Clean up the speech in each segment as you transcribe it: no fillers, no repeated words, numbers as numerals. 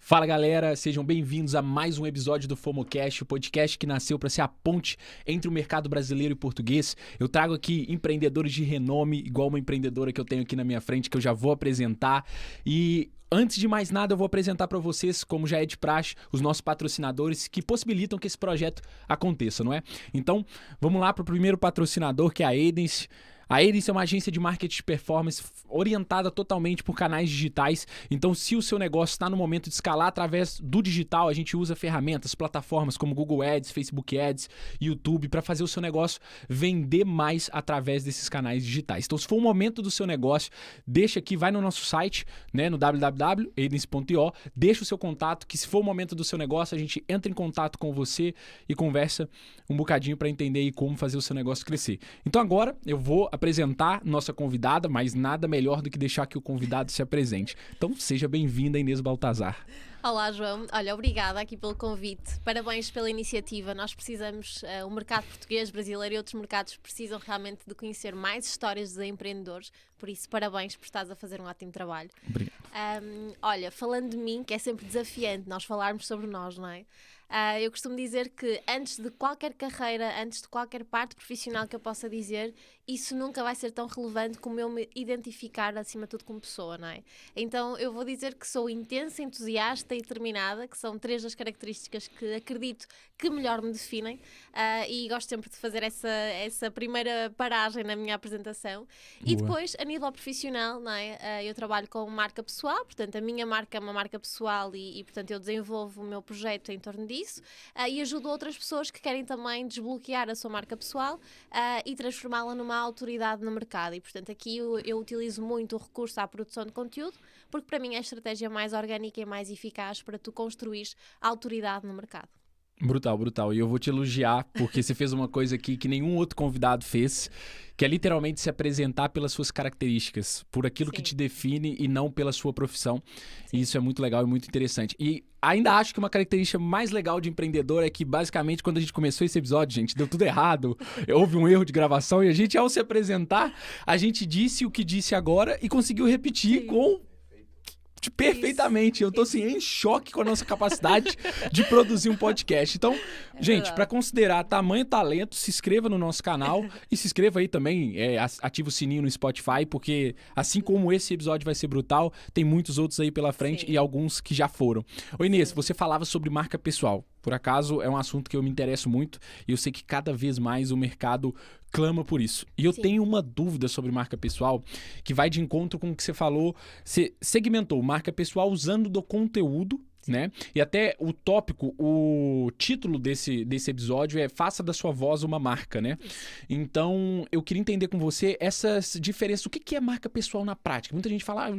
Fala galera, sejam bem-vindos a mais um episódio do FOMOcast, o podcast que nasceu para ser a ponte entre o mercado brasileiro e português. Eu trago aqui empreendedores de renome, igual uma empreendedora que eu tenho aqui na minha frente, que eu já vou apresentar. E antes de mais nada, eu vou apresentar para vocês, como já é de praxe, os nossos patrocinadores que possibilitam que esse projeto aconteça, não é? Então, vamos lá para o primeiro patrocinador, que é a Edens. A Edens é uma agência de marketing de performance orientada totalmente por canais digitais. Então, se o seu negócio está no momento de escalar através do digital, a gente usa ferramentas, plataformas como Google Ads, Facebook Ads, YouTube, para fazer o seu negócio vender mais através desses canais digitais. Então, se for o momento do seu negócio, deixa aqui, vai no nosso site, né, no www.edens.io, deixa o seu contato, que se for o momento do seu negócio, a gente entra em contato com você e conversa um bocadinho para entender aí como fazer o seu negócio crescer. Então, agora eu vou apresentar nossa convidada, mas nada melhor do que deixar que o convidado se apresente. Então, seja bem-vinda, Inês Baltazar. Olá, João. Olha, obrigada aqui pelo convite. Parabéns pela iniciativa. Nós precisamos, o mercado português, brasileiro e outros mercados precisam realmente de conhecer mais histórias de empreendedores. Por isso, parabéns por estares a fazer um ótimo trabalho. Obrigado. Olha, falando de mim, que é sempre desafiante nós falarmos sobre nós, não é? Eu costumo dizer que antes de qualquer carreira, antes de qualquer parte profissional que eu possa dizer, isso nunca vai ser tão relevante como eu me identificar acima de tudo como pessoa, não é? Então eu vou dizer que sou intensa, entusiasta e determinada, que são 3 das características que acredito que melhor me definem, e gosto sempre de fazer essa primeira paragem na minha apresentação. E depois, a nível profissional, não é? Eu trabalho com marca pessoal, portanto a minha marca é uma marca pessoal e portanto eu desenvolvo o meu projeto em torno disso, e ajudo outras pessoas que querem também desbloquear a sua marca pessoal e transformá-la numa autoridade no mercado. E portanto aqui eu utilizo muito o recurso à produção de conteúdo, porque para mim é a estratégia mais orgânica e mais eficaz para tu construires autoridade no mercado. Brutal, brutal. E eu vou te elogiar, porque você fez uma coisa aqui que nenhum outro convidado fez, que é literalmente se apresentar pelas suas características, por aquilo que te define e não pela sua profissão. E isso é muito legal e muito interessante. E ainda acho que uma característica mais legal de empreendedor é que, basicamente, quando a gente começou esse episódio, gente, deu tudo errado, houve um erro de gravação e a gente, ao se apresentar, a gente disse o que disse agora e conseguiu repetir perfeitamente. Eu tô assim em choque com a nossa capacidade de produzir um podcast. Então, gente, para considerar tamanho talento, se inscreva no nosso canal e se inscreva aí também, ativa o sininho no Spotify, porque assim como esse episódio vai ser brutal, tem muitos outros aí pela frente e alguns que já foram. Ô Inês, você falava sobre marca pessoal. Por acaso, é um assunto que eu me interesso muito e eu sei que cada vez mais o mercado clama por isso. E eu tenho uma dúvida sobre marca pessoal que vai de encontro com o que você falou. Você segmentou marca pessoal usando do conteúdo, né? E até o tópico, o título desse episódio é Faça da sua voz uma marca, né? Então, eu queria entender com você essas diferenças. O que é marca pessoal na prática? Muita gente fala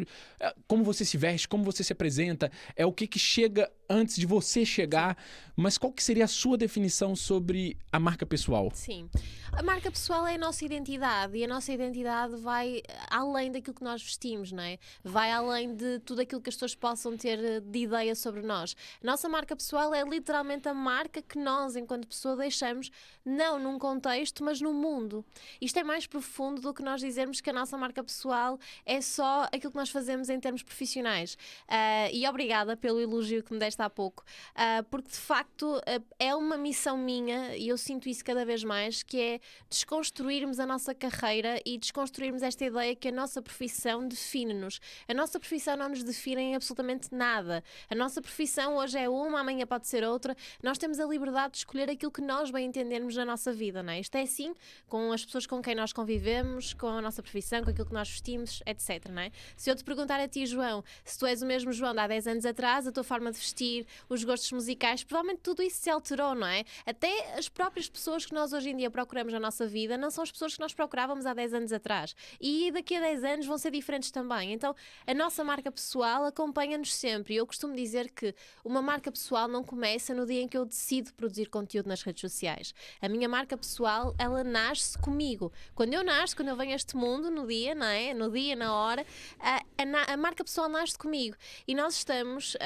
como você se veste, como você se apresenta, é o que chega antes de você chegar, mas qual que seria a sua definição sobre a marca pessoal? Sim, a marca pessoal é a nossa identidade e a nossa identidade vai além daquilo que nós vestimos, não é? Vai além de tudo aquilo que as pessoas possam ter de ideia sobre nós. A nossa marca pessoal é literalmente a marca que nós, enquanto pessoa, deixamos não num contexto, mas no mundo. Isto é mais profundo do que nós dizermos que a nossa marca pessoal é só aquilo que nós fazemos em termos profissionais. E obrigada pelo elogio que me deste há pouco, porque de facto é uma missão minha e eu sinto isso cada vez mais, que é desconstruirmos a nossa carreira e desconstruirmos esta ideia que a nossa profissão define-nos. A nossa profissão não nos define em absolutamente nada. A nossa profissão hoje é uma, amanhã pode ser outra. Nós temos a liberdade de escolher aquilo que nós bem entendermos na nossa vida, não é? Isto é assim com as pessoas com quem nós convivemos, com a nossa profissão, com aquilo que nós vestimos, etc, não é? Se eu te perguntar a ti, João, se tu és o mesmo João de há 10 anos atrás, a tua forma de vestir, os gostos musicais, provavelmente tudo isso se alterou, não é? Até as próprias pessoas que nós hoje em dia procuramos na nossa vida não são as pessoas que nós procurávamos há 10 anos atrás. E daqui a 10 anos vão ser diferentes também. Então, a nossa marca pessoal acompanha-nos sempre. E eu costumo dizer que uma marca pessoal não começa no dia em que eu decido produzir conteúdo nas redes sociais. A minha marca pessoal, ela nasce comigo. Quando eu nasço, quando eu venho a este mundo, no dia, não é? No dia, na hora, a marca pessoal nasce comigo. E nós estamos,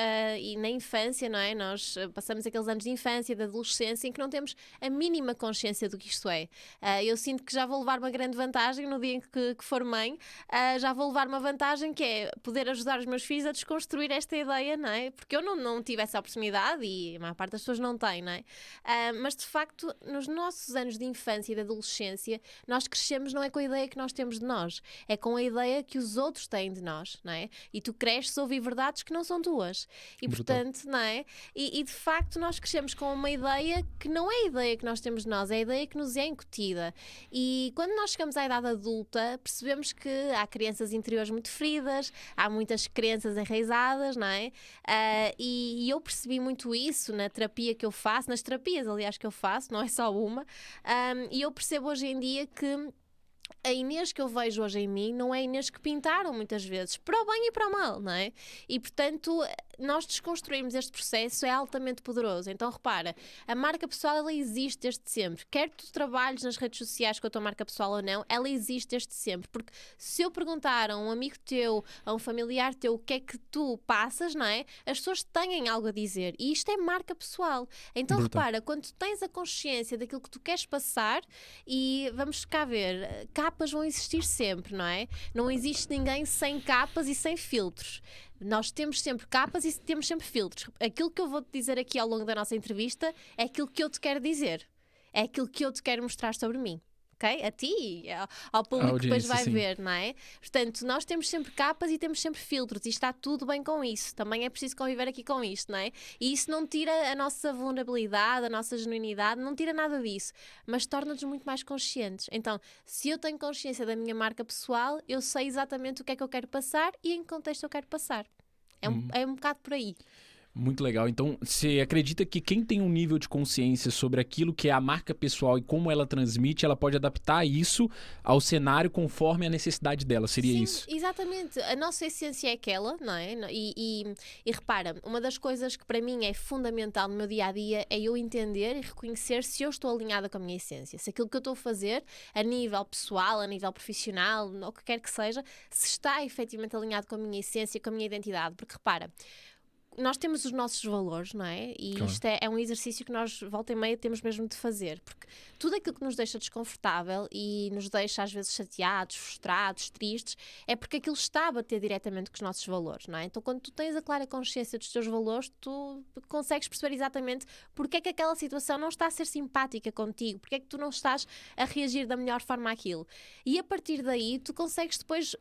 e na infância, infância, não é? Nós passamos aqueles anos de infância, de adolescência, em que não temos a mínima consciência do que isto é. Eu sinto que já vou levar uma grande vantagem no dia em que for mãe, já vou levar uma vantagem que é poder ajudar os meus filhos a desconstruir esta ideia, não é? Porque eu não tive essa oportunidade e a maior parte das pessoas não tem, não é? Mas de facto, nos nossos anos de infância e de adolescência, nós crescemos não é com a ideia que nós temos de nós, é com a ideia que os outros têm de nós, não é? E tu cresces a ouvir verdades que não são tuas. E Brutal. portanto, não é? E de facto nós crescemos com uma ideia que não é a ideia que nós temos de nós, é a ideia que nos é incutida. E quando nós chegamos à idade adulta, percebemos que há crianças interiores muito feridas, há muitas crenças enraizadas, não é? E eu percebi muito isso na terapia que eu faço, nas terapias, aliás, que eu faço, não é só uma, e eu percebo hoje em dia que a Inês que eu vejo hoje em mim não é a Inês que pintaram muitas vezes, para o bem e para o mal, não é? E portanto, nós desconstruirmos este processo é altamente poderoso. Então repara, a marca pessoal ela existe desde sempre. Quer tu trabalhes nas redes sociais com a tua marca pessoal ou não, ela existe desde sempre. Porque se eu perguntar a um amigo teu, a um familiar teu, o que é que tu passas, não é? As pessoas têm algo a dizer. E isto é marca pessoal. Então repara, quando tu tens a consciência daquilo que tu queres passar, e vamos cá ver, capas vão existir sempre, não é? Não existe ninguém sem capas e sem filtros. Nós temos sempre capas e temos sempre filtros. Aquilo que eu vou te dizer aqui ao longo da nossa entrevista é aquilo que eu te quero dizer. É aquilo que eu te quero mostrar sobre mim. Okay? A ti e ao público que depois vai ver, não é? Portanto, nós temos sempre capas e temos sempre filtros e está tudo bem com isso. Também é preciso conviver aqui com isto, não é? E isso não tira a nossa vulnerabilidade, a nossa genuinidade, não tira nada disso, mas torna-nos muito mais conscientes. Então, se eu tenho consciência da minha marca pessoal, eu sei exatamente o que é que eu quero passar e em que contexto eu quero passar. É um bocado por aí. Muito legal. Então, você acredita que quem tem um nível de consciência sobre aquilo que é a marca pessoal e como ela transmite, ela pode adaptar isso ao cenário conforme a necessidade dela? Seria Sim, isso? Exatamente. A nossa essência é aquela, não é? E repara, uma das coisas que para mim é fundamental no meu dia-a-dia é eu entender e reconhecer se eu estou alinhada com a minha essência. Se aquilo que eu estou a fazer, a nível pessoal, a nível profissional, o que quer que seja, se está efetivamente alinhado com a minha essência, com a minha identidade. Porque repara, nós temos os nossos valores, não é? E claro. Isto é um exercício que nós, volta e meia, temos mesmo de fazer. Porque tudo aquilo que nos deixa desconfortável e nos deixa, às vezes, chateados, frustrados, tristes, é porque aquilo está a bater diretamente com os nossos valores, não é? Então, quando tu tens a clara consciência dos teus valores, tu consegues perceber exatamente porque é que aquela situação não está a ser simpática contigo, porque é que tu não estás a reagir da melhor forma àquilo. E a partir daí, tu consegues depois,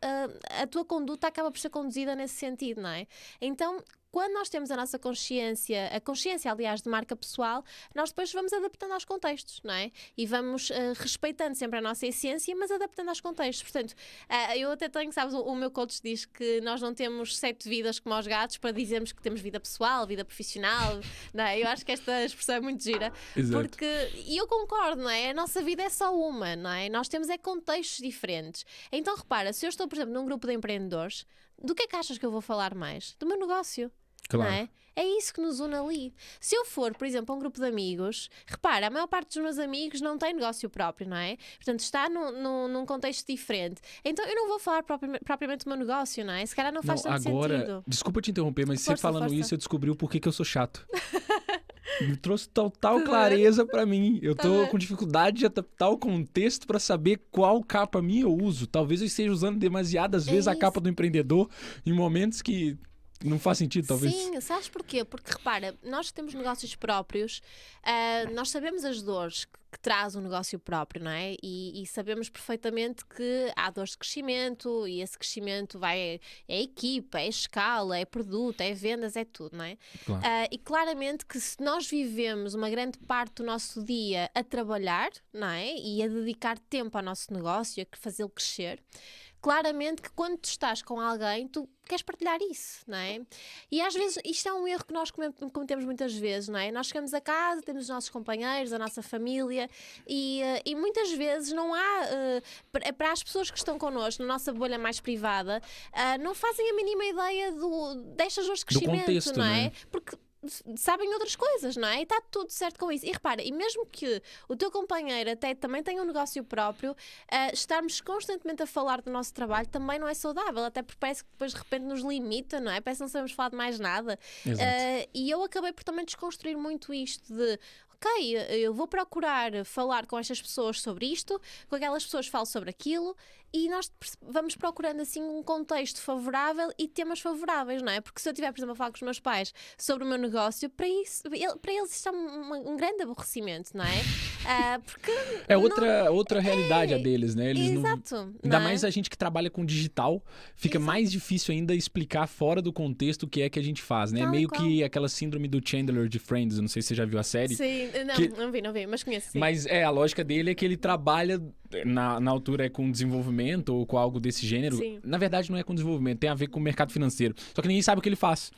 a tua conduta acaba por ser conduzida nesse sentido, não é? Então, quando nós temos a nossa consciência, a consciência, aliás, de marca pessoal, nós depois vamos adaptando aos contextos, não é? E vamos respeitando sempre a nossa essência, mas adaptando aos contextos. Portanto, eu até tenho, sabes, o meu coach diz que nós não temos 7 vidas como os gatos para dizermos que temos vida pessoal, vida profissional, não é? Eu acho que esta expressão é muito gira. Exato. Porque, e eu concordo, não é? A nossa vida é só uma, não é? Nós temos contextos diferentes. Então, repara, se eu estou, por exemplo, num grupo de empreendedores, do que é que achas que eu vou falar mais? Do meu negócio. Claro. Não é? É isso que nos une ali. Se eu for, por exemplo, a um grupo de amigos, repara, a maior parte dos meus amigos não tem negócio próprio, não é? Portanto, está num contexto diferente. Então, eu não vou falar propriamente do meu negócio, não é? Se calhar não faz tanto sentido. Desculpa te interromper, mas Força, você falando força. isso, eu descobri o porquê que eu sou chato. Me trouxe total clareza pra mim. Eu tô com dificuldade de adaptar o contexto pra saber qual capa minha eu uso. Talvez eu esteja usando demasiadas vezes a capa do empreendedor em momentos que não faz sentido, talvez. Sim, sabes porquê? Porque repara, nós que temos negócios próprios, nós sabemos as dores que traz um negócio próprio, não é? E sabemos perfeitamente que há dores de crescimento e esse crescimento é equipa, é escala, é produto, é vendas, é tudo, não é? Claro. E claramente que se nós vivemos uma grande parte do nosso dia a trabalhar, não é? E a dedicar tempo ao nosso negócio, a fazê-lo crescer, claramente que quando tu estás com alguém, tu queres partilhar isso, não é? E às vezes, isto é um erro que nós cometemos muitas vezes, não é? Nós chegamos a casa, temos os nossos companheiros, a nossa família e muitas vezes não há, para as pessoas que estão connosco, na nossa bolha mais privada, não fazem a mínima ideia destas dores de crescimento, contexto, não é? né? Porque sabem outras coisas, não é? E está tudo certo com isso. E repara, e mesmo que o teu companheiro até também tenha um negócio próprio, estarmos constantemente a falar do nosso trabalho também não é saudável, até porque parece que depois de repente nos limita, não é? Parece que não sabemos falar de mais nada. E eu acabei por também desconstruir muito isto de ok, eu vou procurar falar com estas pessoas sobre isto, com aquelas pessoas falo sobre aquilo, e nós vamos procurando assim um contexto favorável e temas favoráveis, não é? Porque se eu estiver, por exemplo, a falar com os meus pais sobre o meu negócio, para eles isto é um grande aborrecimento, não é? Porque é outra realidade a deles, né? Eles exato. Não... Ainda mais a gente que trabalha com digital, fica mais difícil ainda explicar fora do contexto o que é que a gente faz, né? Meio que aquela síndrome do Chandler de Friends, não sei se você já viu a série. Sim, não vi, mas conheço sim. Mas a lógica dele é que ele trabalha na altura com desenvolvimento ou com algo desse gênero. Sim. Na verdade não é com desenvolvimento, tem a ver com o mercado financeiro. Só que ninguém sabe o que ele faz.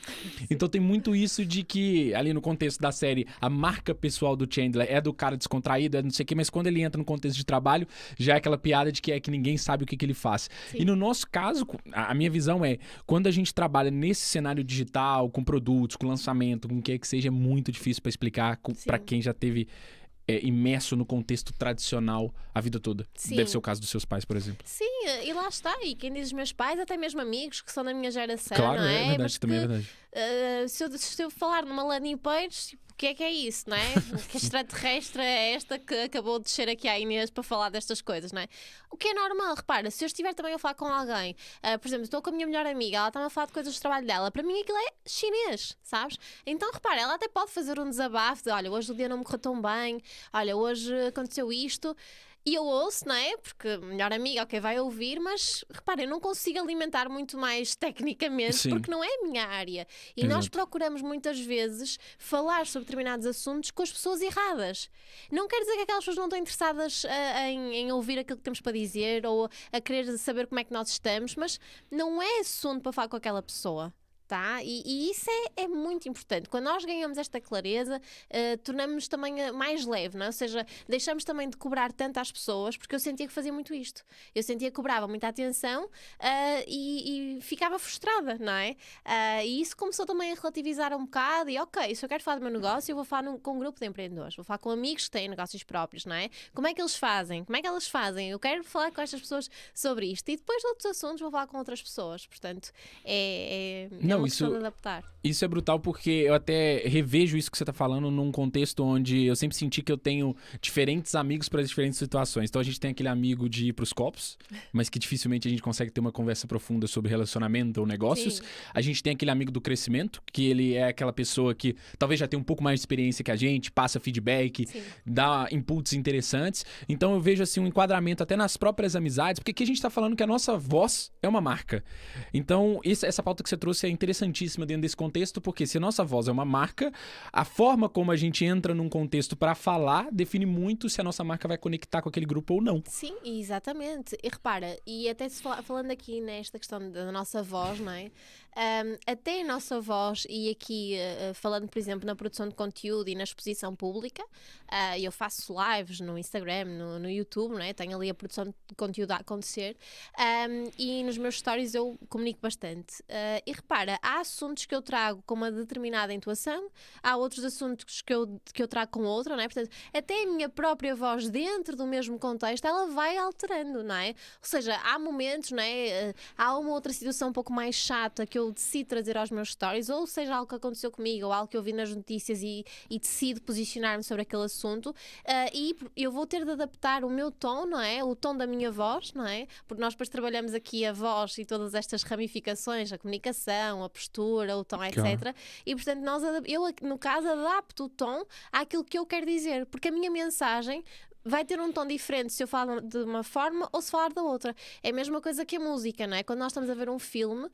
Então tem muito isso de que, ali no contexto da série, a marca pessoal do Chandler é do cara descontraído, é não sei o que, mas quando ele entra no contexto de trabalho, já é aquela piada de que é que ninguém sabe o que ele faz. Sim. E no nosso caso, a minha visão é, quando a gente trabalha nesse cenário digital, com produtos, com lançamento, com o que seja, é muito difícil para explicar para quem já teve imerso no contexto tradicional a vida toda. Sim. Deve ser o caso dos seus pais, por exemplo. Sim, e lá está. E quem diz os meus pais, até mesmo amigos que são da minha geração, claro, não é? É verdade, mas também é verdade. Se eu falar numa landing page, o que é isso, não é? Que extraterrestre é esta que acabou de descer aqui à Inês para falar destas coisas, não é? O que é normal, repara, se eu estiver também a falar com alguém, por exemplo, estou com a minha melhor amiga, ela está-me a falar de coisas do trabalho dela, para mim aquilo é chinês, sabes? Então, repara, ela até pode fazer um desabafo de, olha, hoje o dia não me correu tão bem, olha, hoje aconteceu isto. E eu ouço, não é? Porque melhor amiga, ok, vai ouvir, mas repara, eu não consigo alimentar muito mais tecnicamente. Sim. Porque não é a minha área. E exato. Nós procuramos muitas vezes falar sobre determinados assuntos com as pessoas erradas. Não quer dizer que aquelas pessoas não estão interessadas em ouvir aquilo que temos para dizer ou a querer saber como é que nós estamos, mas não é assunto para falar com aquela pessoa. Tá? E isso é muito importante. Quando nós ganhamos esta clareza, tornamos-nos também mais leve, não é? Ou seja, deixamos também de cobrar tanto às pessoas, porque eu sentia que fazia muito isto. Eu sentia que cobrava muita atenção e ficava frustrada, não é? E isso começou também a relativizar um bocado e ok, se eu quero falar do meu negócio, eu vou falar com um grupo de empreendedores, vou falar com amigos que têm negócios próprios, não é? Como é que eles fazem? Como é que elas fazem? Eu quero falar com estas pessoas sobre isto e depois de outros assuntos vou falar com outras pessoas. Portanto, não, isso é brutal porque eu até revejo isso que você está falando num contexto onde eu sempre senti que eu tenho diferentes amigos para diferentes situações. Então a gente tem aquele amigo de ir para os copos, mas que dificilmente a gente consegue ter uma conversa profunda sobre relacionamento ou negócios. Sim. A gente tem aquele amigo do crescimento, que ele é aquela pessoa que talvez já tenha um pouco mais de experiência que a gente, passa feedback, sim, dá inputs interessantes. Então eu vejo assim um enquadramento até nas próprias amizades, porque aqui a gente está falando que a nossa voz é uma marca. Então essa pauta que você trouxe é interessantíssima dentro desse contexto, porque se a nossa voz é uma marca, a forma como a gente entra num contexto para falar define muito se a nossa marca vai conectar com aquele grupo ou não. Sim, exatamente. E repara, e até falando aqui nesta questão da nossa voz, não é? Até a nossa voz, e aqui falando, por exemplo, na produção de conteúdo e na exposição pública, eu faço lives no Instagram, no YouTube, não é? Tenho ali a produção de conteúdo a acontecer, e nos meus stories eu comunico bastante. E repara, há assuntos que eu trago com uma determinada intuação, há outros assuntos que eu trago com outra, não é? Portanto, até a minha própria voz dentro do mesmo contexto, ela vai alterando, não é? Ou seja, há momentos, não é? Há uma outra situação um pouco mais chata que eu decido trazer aos meus stories, ou seja, algo que aconteceu comigo, ou algo que eu vi nas notícias e decido posicionar-me sobre aquele assunto, e eu vou ter de adaptar o meu tom, não é? O tom da minha voz, não é? Porque nós depois trabalhamos aqui a voz e todas estas ramificações, a comunicação, a postura, o tom, etc. Claro. E portanto, eu no caso adapto o tom àquilo que eu quero dizer, porque a minha mensagem vai ter um tom diferente se eu falar de uma forma ou se falar da outra. É a mesma coisa que a música, não é? Quando nós estamos a ver um filme,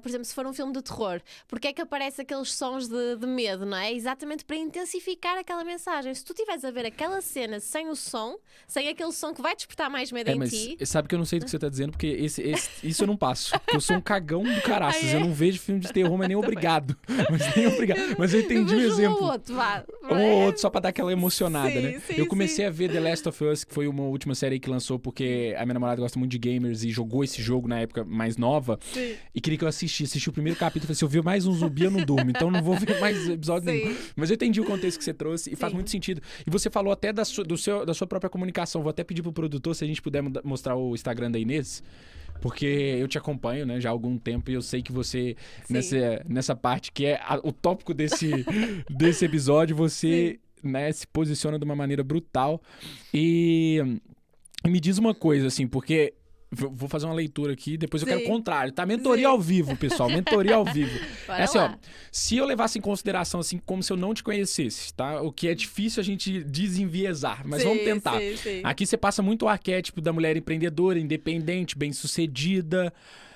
por exemplo, se for um filme de terror, porque é que aparece aqueles sons de medo, não é? Exatamente para intensificar aquela mensagem. Se tu estiveres a ver aquela cena sem o som, sem aquele som que vai despertar mais medo em ti... Sabe que eu não sei do que você está dizendo, porque isso eu não passo. Porque eu sou um cagão do caraças. Eu não vejo filme de terror, mas nem obrigado. Mas eu entendi o exemplo. Um outro, um ou outro, só para dar aquela emocionada, sim, né? Sim, eu comecei a ver The Last of Us, que foi uma última série que lançou porque a minha namorada gosta muito de gamers e jogou esse jogo na época mais nova. Sim. E queria que eu assistisse. Assisti o primeiro capítulo e falei, se eu ver mais um zumbi, eu não durmo. Então não vou ver mais episódio nenhum. Mas eu entendi o contexto que você trouxe e faz muito sentido. E você falou até da sua própria comunicação. Vou até pedir pro produtor se a gente puder mostrar o Instagram da Inês. Porque eu te acompanho, né, já há algum tempo e eu sei que você, nessa parte que é o tópico desse episódio, você, né, se posiciona de uma maneira brutal. E me diz uma coisa, assim, porque... Vou fazer uma leitura aqui, depois eu quero o contrário, tá? Mentoria ao vivo, pessoal, mentoria ao vivo. É assim, ó, se eu levasse em consideração, assim, como se eu não te conhecesse, tá? O que é difícil a gente desenviesar, mas vamos tentar. Aqui você passa muito o arquétipo da mulher empreendedora, independente, bem-sucedida.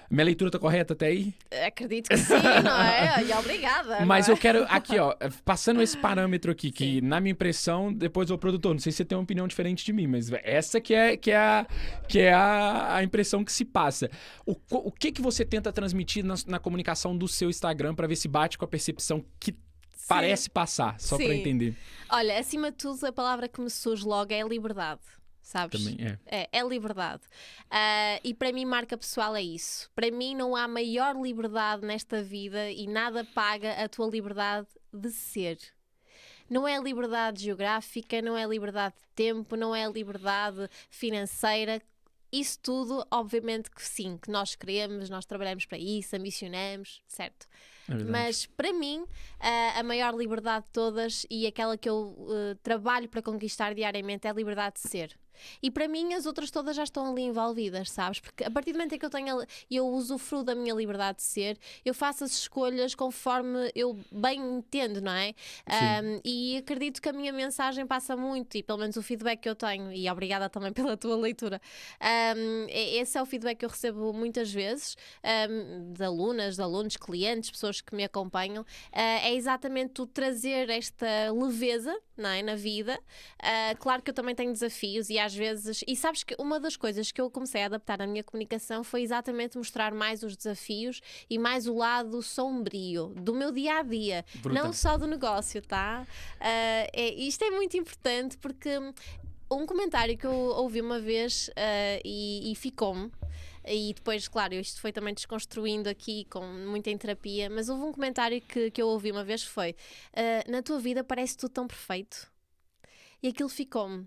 Minha leitura tá correta até aí? Acredito que sim, não é? E obrigada. Mas eu quero, aqui, ó, passando esse parâmetro aqui, que na minha impressão, depois o produtor, não sei se você tem uma opinião diferente de mim, mas essa que é a impressão que se passa. O que você tenta transmitir na comunicação do seu Instagram para ver se bate com a percepção que parece passar, só para entender? Olha, acima de tudo, a palavra que me surge logo é liberdade. Sabes? Também é liberdade. E para mim, marca pessoal é isso. Para mim, não há maior liberdade nesta vida e nada paga a tua liberdade de ser. Não é a liberdade geográfica, não é a liberdade de tempo, não é a liberdade financeira. Isso tudo, obviamente que sim, que nós queremos, nós trabalhamos para isso, ambicionamos, certo? Mas para mim, a maior liberdade de todas e aquela que eu trabalho para conquistar diariamente é a liberdade de ser. E para mim as outras todas já estão ali envolvidas, sabes? Porque a partir do momento em que eu usufruo da minha liberdade de ser, eu faço as escolhas conforme eu bem entendo, não é? E acredito que a minha mensagem passa muito, e pelo menos o feedback que eu tenho, e obrigada também pela tua leitura, esse é o feedback que eu recebo muitas vezes de alunas, de alunos, clientes, pessoas que me acompanham, é exatamente tu trazer esta leveza, não é? Na vida. Claro que eu também tenho desafios e às vezes... E sabes que uma das coisas que eu comecei a adaptar na minha comunicação foi exatamente mostrar mais os desafios e mais o lado sombrio do meu dia-a-dia. Não só do negócio, tá? Isto é muito importante porque um comentário que eu ouvi uma vez e ficou-me, e depois, claro, isto foi também desconstruindo aqui com muita em terapia, mas houve um comentário que eu ouvi uma vez que foi: na tua vida parece tudo tão perfeito. E aquilo ficou-me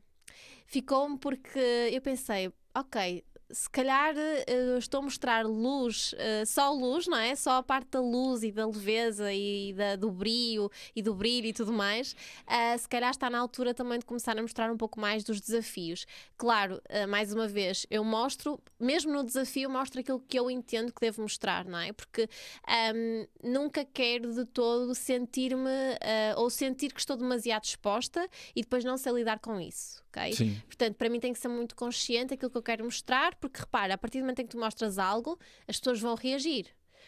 porque eu pensei, ok, se calhar estou a mostrar luz, só luz, não é? Só a parte da luz e da leveza e do brilho e tudo mais. Se calhar está na altura também de começar a mostrar um pouco mais dos desafios. Claro, mais uma vez, eu mostro, mesmo no desafio, mostro aquilo que eu entendo que devo mostrar, não é? Porque nunca quero de todo sentir-me ou sentir que estou demasiado exposta e depois não sei lidar com isso. Okay? Sim. Portanto, para mim tem que ser muito consciente aquilo que eu quero mostrar, porque repara, a partir do momento em que tu mostras algo, as pessoas vão reagir.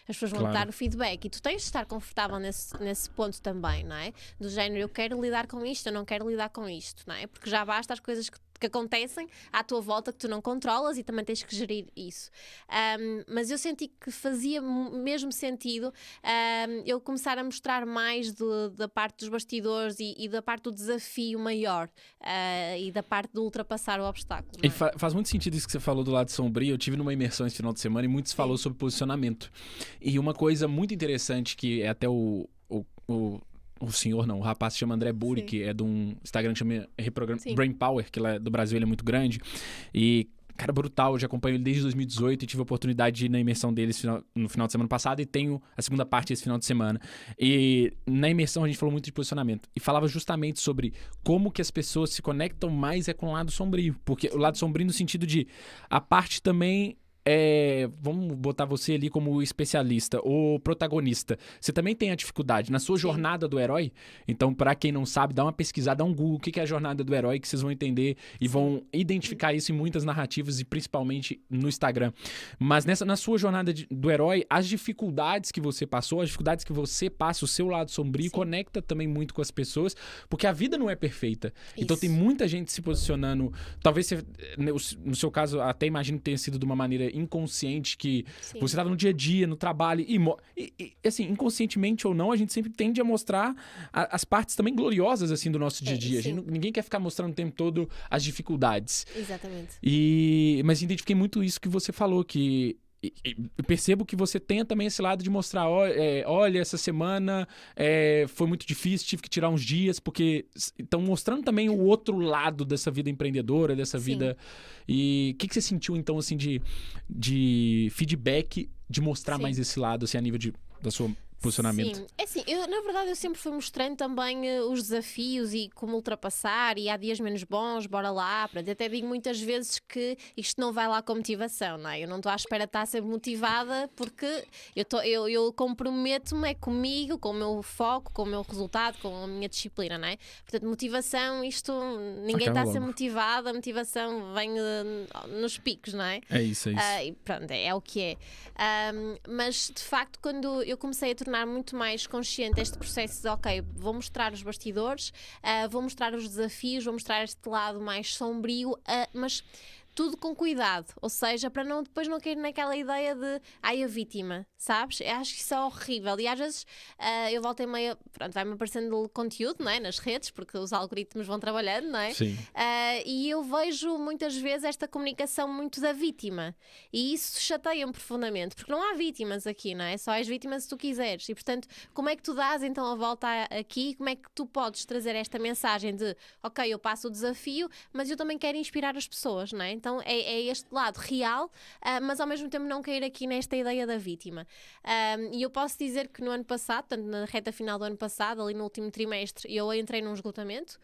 As pessoas vão dar o feedback e tu tens de estar confortável nesse ponto também, não é? Do género, eu quero lidar com isto, eu não quero lidar com isto, não é? Porque já basta as coisas que acontecem à tua volta que tu não controlas e também tens que gerir isso. Mas eu senti que fazia mesmo sentido eu começar a mostrar mais da parte dos bastidores e da parte do desafio maior e da parte de ultrapassar o obstáculo. E faz muito sentido isso que você falou do lado sombrio. Eu tive numa imersão esse final de semana e muitos falou sobre posicionamento. E uma coisa muito interessante que é até o rapaz se chama André Buri, que é de um Instagram que chama Brain Power, que é do Brasil, ele é muito grande. E, cara, brutal, eu já acompanho ele desde 2018 e tive a oportunidade de ir na imersão dele no final de semana passado e tenho a segunda parte esse final de semana. E na imersão a gente falou muito de posicionamento e falava justamente sobre como que as pessoas se conectam mais com o lado sombrio. Porque o lado sombrio no sentido de a parte também... vamos botar você ali como especialista ou protagonista. Você também tem a dificuldade na sua jornada do herói. Então, para quem não sabe, dá uma pesquisada, dá um Google, o que é a jornada do herói, que vocês vão entender e vão identificar isso em muitas narrativas e principalmente no Instagram. Mas na sua jornada do herói, as dificuldades que você passou, as dificuldades que você passa, o seu lado sombrio, conecta também muito com as pessoas, porque a vida não é perfeita. Isso. Então tem muita gente se posicionando, talvez no seu caso, até imagino que tenha sido de uma maneira inconsciente que Sim. você estava no dia a dia, no trabalho, e assim, inconscientemente ou não, a gente sempre tende a mostrar as partes também gloriosas, assim, do nosso dia a dia. Ninguém quer ficar mostrando o tempo todo as dificuldades. Exatamente. Mas identifiquei muito isso que você falou, que eu percebo que você tem também esse lado de mostrar, olha, essa semana foi muito difícil, tive que tirar uns dias, porque estão mostrando também o outro lado dessa vida empreendedora, dessa Sim. vida. E o que você sentiu, então, assim, de feedback, de mostrar Sim. mais esse lado, assim, a nível da sua posicionamento? Sim, é assim, na verdade eu sempre fui mostrando também os desafios e como ultrapassar, e há dias menos bons, bora lá. Pronto, até digo muitas vezes que isto não vai lá com motivação, não é? Eu não estou à espera de estar sempre motivada, porque eu comprometo-me comigo, com o meu foco, com o meu resultado, com a minha disciplina, não é? Portanto, motivação, ninguém está a ser motivado, a motivação vem nos picos, não é? É isso. E pronto, é o que é. Mas de facto, quando eu comecei a tornar muito mais consciente este processo de, ok, vou mostrar os bastidores, vou mostrar os desafios, vou mostrar este lado mais sombrio, mas tudo com cuidado, ou seja, para depois não cair naquela ideia de a vítima, sabes? Eu acho que isso é horrível e às vezes eu volto em meia, pronto, vai-me aparecendo conteúdo, não é? Nas redes, porque os algoritmos vão trabalhando, não é? Sim. E eu vejo muitas vezes esta comunicação muito da vítima e isso chateia-me profundamente, porque não há vítimas aqui, não é? Só és vítima se tu quiseres e, portanto, como é que tu dás então a volta aqui? Como é que tu podes trazer esta mensagem de, ok, eu passo o desafio, mas eu também quero inspirar as pessoas, não é? Então é este lado real, mas ao mesmo tempo não cair aqui nesta ideia da vítima. E eu posso dizer que no ano passado, portanto na reta final do ano passado, ali no último trimestre, eu entrei num esgotamento,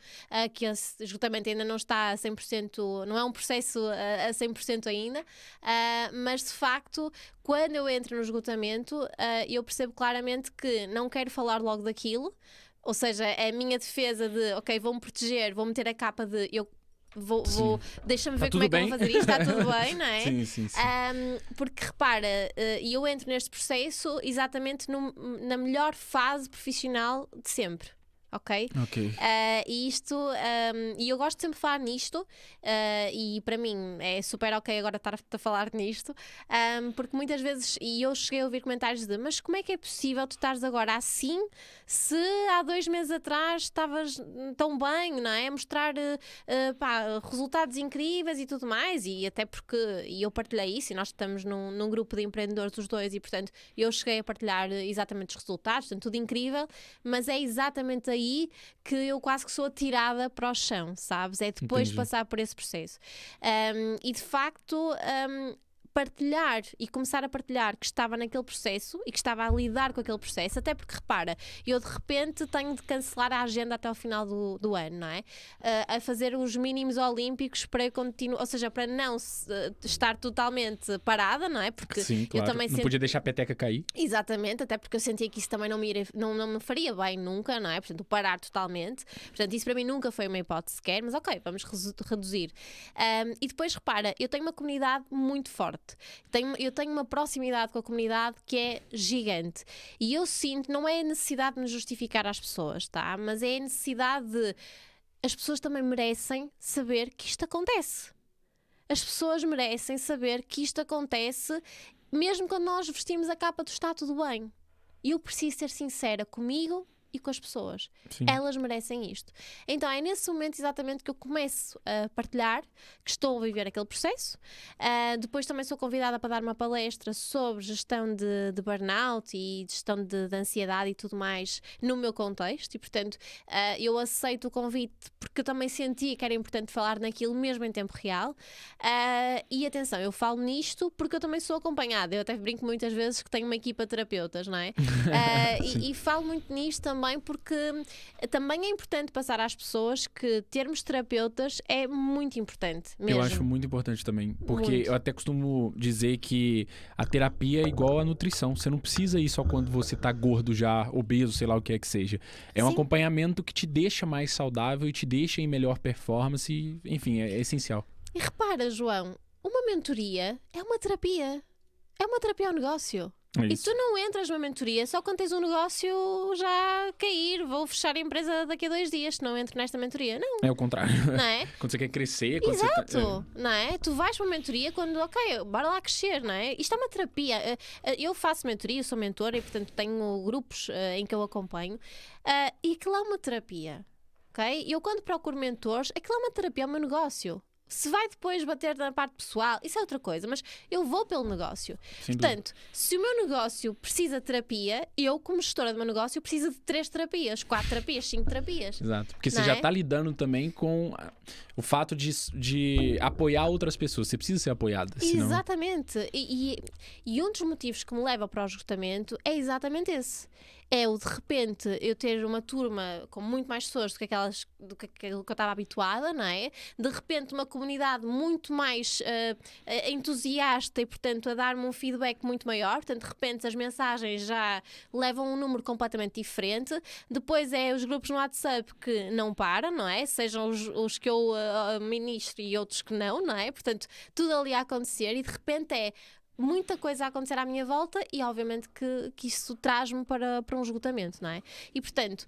que esse esgotamento ainda não está a 100%, não é um processo a 100% ainda, mas de facto, quando eu entro no esgotamento, eu percebo claramente que não quero falar logo daquilo, ou seja, a minha defesa de, ok, vou-me proteger, vou meter a capa de deixa-me ver como é que eu vou fazer isto, está tudo bem, não é? Sim. Porque repara, eu entro neste processo exatamente na melhor fase profissional de sempre. Ok? E isto, e eu gosto sempre de falar nisto, e para mim é super ok agora estar a falar nisto, porque muitas vezes, e eu cheguei a ouvir comentários de, mas como é que é possível tu estares agora assim, se há 2 meses atrás estavas tão bem, não é? Mostrar resultados incríveis e tudo mais, e até porque eu partilhei isso, e nós estamos num grupo de empreendedores os dois, e portanto eu cheguei a partilhar exatamente os resultados, portanto tudo incrível, mas é exatamente aí que eu quase que sou atirada para o chão, sabes? É depois de passar por esse processo. E de facto, partilhar e começar a partilhar que estava naquele processo e que estava a lidar com aquele processo, até porque repara, eu de repente tenho de cancelar a agenda até ao final do ano, não é? A fazer os mínimos olímpicos para continuar, ou seja, para não estar totalmente parada, não é? Porque sim, claro. Eu também não podia deixar a peteca cair. Exatamente, até porque eu sentia que isso também não me faria bem nunca, não é? Portanto, parar totalmente. Portanto, isso para mim nunca foi uma hipótese sequer, mas ok, vamos reduzir. E depois, repara, eu tenho uma comunidade muito forte. Eu tenho uma proximidade com a comunidade que é gigante. E eu sinto, não é a necessidade de me justificar às pessoas, tá? Mas é a necessidade de... As pessoas também merecem saber que isto acontece. As pessoas merecem saber que isto acontece mesmo quando nós vestimos a capa do está tudo bem. E eu preciso ser sincera comigo e com as pessoas. Sim. Elas merecem isto. Então é nesse momento exatamente que eu começo a partilhar que estou a viver aquele processo. Depois também sou convidada para dar uma palestra sobre gestão de burnout e gestão de ansiedade e tudo mais no meu contexto e portanto eu aceito o convite porque eu também senti que era importante falar naquilo mesmo em tempo real. E atenção, eu falo nisto porque eu também sou acompanhada. Eu até brinco muitas vezes que tenho uma equipa de terapeutas, não é? E falo muito nisto também porque também é importante passar às pessoas que termos terapeutas é muito importante mesmo. Eu acho muito importante também, porque muito. Eu até costumo dizer que a terapia é igual à nutrição. Você não precisa ir só quando você tá gordo já, obeso, sei lá o que é que seja. É um acompanhamento que te deixa mais saudável e te deixa em melhor performance e, enfim, é essencial. E repara, João, uma mentoria é uma terapia. É uma terapia ao negócio. É E isso. tu não entras numa mentoria só quando tens um negócio já a cair, vou fechar a empresa daqui a 2 dias, se não entro nesta mentoria. Não, É o contrário. não é? Quando você quer crescer, quando você tá... Exato, não é? Tu vais para uma mentoria quando, ok, bora lá crescer, não é? Isto é uma terapia. Eu faço mentoria, eu sou mentora e, portanto, tenho grupos em que eu acompanho e aquilo é uma terapia, ok? Eu, quando procuro mentores, aquilo é uma terapia, é o meu negócio. Se vai depois bater na parte pessoal, isso é outra coisa, mas eu vou pelo negócio. Sem dúvida. Portanto, se o meu negócio precisa de terapia, eu, como gestora do meu negócio, preciso de 3 terapias, 4 terapias, 5 terapias. Exato. Porque você Não já é? tá lidando também com o fato de apoiar outras pessoas. Você precisa ser apoiada. Senão... Exatamente. E um dos motivos que me leva para o esgotamento é exatamente esse. É o de repente eu ter uma turma com muito mais pessoas do que aquilo que eu estava habituada, não é? De repente uma comunidade muito mais entusiasta e, portanto, a dar-me um feedback muito maior. Portanto, de repente as mensagens já levam um número completamente diferente. Depois é os grupos no WhatsApp que não param, não é? Sejam os que eu ministro e outros que não é? Portanto, tudo ali a acontecer e de repente é muita coisa a acontecer à minha volta e obviamente que isso traz-me para um esgotamento, não é? E portanto,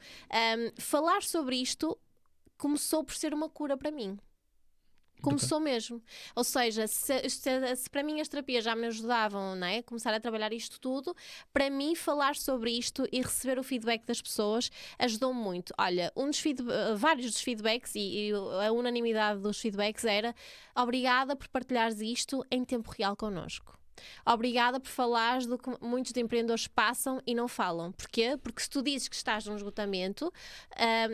falar sobre isto começou por ser uma cura para mim. Começou mesmo. Ou seja, se para mim as terapias já me ajudavam, não é? Começar a trabalhar isto tudo, para mim falar sobre isto e receber o feedback das pessoas ajudou-me muito. Olha, vários dos feedbacks e a unanimidade dos feedbacks era: obrigada por partilhares isto em tempo real connosco. Obrigada por falares do que muitos de empreendedores passam e não falam. Porquê? Porque se tu dizes que estás num esgotamento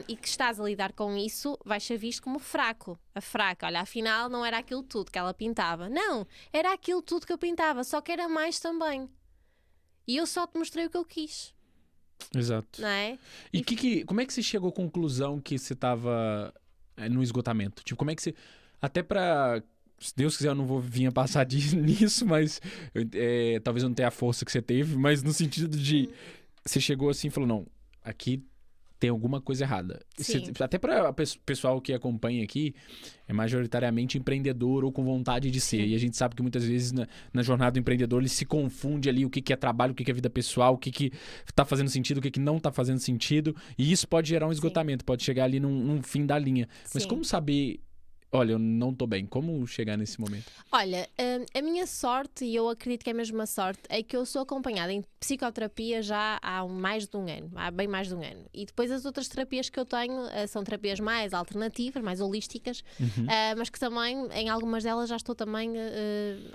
e que estás a lidar com isso, vais ser visto como fraco. A fraca, olha, afinal não era aquilo tudo que ela pintava. Não, era aquilo tudo que eu pintava, só que era mais também. E eu só te mostrei o que eu quis. Exato. Não é? E como é que você chegou à conclusão que você estava no esgotamento? Tipo, como é que você... Até pra... Se Deus quiser, eu não vou vir a passar nisso, mas talvez eu não tenha a força que você teve, mas no sentido de você chegou assim e falou, não, aqui tem alguma coisa errada. Até para o pessoal que acompanha aqui, é majoritariamente empreendedor ou com vontade de ser. E a gente sabe que muitas vezes na jornada do empreendedor ele se confunde ali o que é trabalho, o que é vida pessoal, o que tá fazendo sentido, o que não tá fazendo sentido. E isso pode gerar um esgotamento, pode chegar ali num fim da linha. Mas como saber... Olha, eu não tô bem. Como chegar nesse momento? Olha, a minha sorte, e eu acredito que é mesmo uma sorte, é que eu sou acompanhada em psicoterapia já há mais de um ano, há bem mais de um ano. E depois as outras terapias que eu tenho são terapias mais alternativas, mais holísticas, mas que também, em algumas delas, já estou também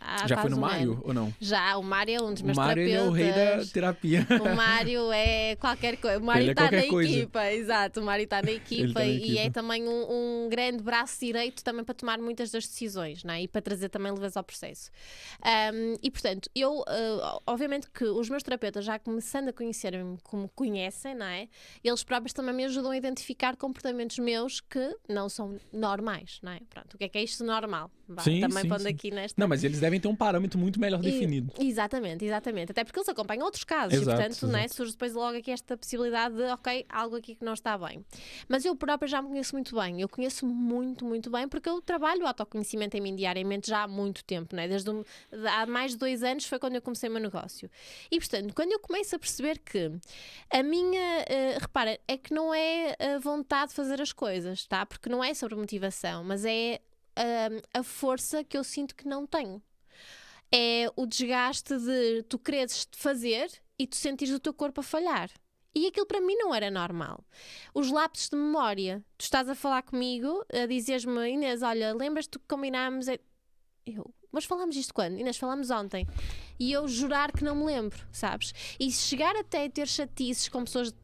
há Já foi quase no um Mário ano. ou não? Já, o Mário é um dos meus O Mário, terapeutas. ele é o rei da terapia. O Mário é qualquer coisa. O Mário Ele é está na qualquer coisa. equipa, exato. O Mário está na equipa tá na e é equipa. também um grande braço direito também para tomar muitas das decisões, não é? E para trazer também leveza ao processo. E portanto, eu, obviamente que os meus terapeutas, já começando a conhecer-me como conhecem, não é? Eles próprios também me ajudam a identificar comportamentos meus que não são normais, não é? Pronto, o que é isto normal? Vá, Sim, também sim, pondo sim. aqui nesta... Não, mas eles devem ter um parâmetro muito melhor definido. Exatamente. Até porque eles acompanham outros casos Exato, e, portanto, né, exato. surge depois logo aqui esta possibilidade de, ok, algo aqui que não está bem. Mas eu própria já me conheço muito bem. Eu conheço muito, muito bem, porque eu trabalho o autoconhecimento em mim diariamente já há muito tempo, né? Há mais de 2 anos foi quando eu comecei o meu negócio. E, portanto, quando eu começo a perceber que a minha, repara, é que não é a vontade de fazer as coisas, tá? Porque não é sobre motivação, mas é a força que eu sinto que não tenho. É o desgaste de tu quereres fazer e tu sentires o teu corpo a falhar. E aquilo para mim não era normal. Os lapsos de memória. Tu estás a falar comigo, a dizeres-me, Inês, olha, lembras-te que combinámos... Mas falámos isto quando? Inês, falámos ontem. E eu jurar que não me lembro, sabes? E chegar até a ter chatices com pessoas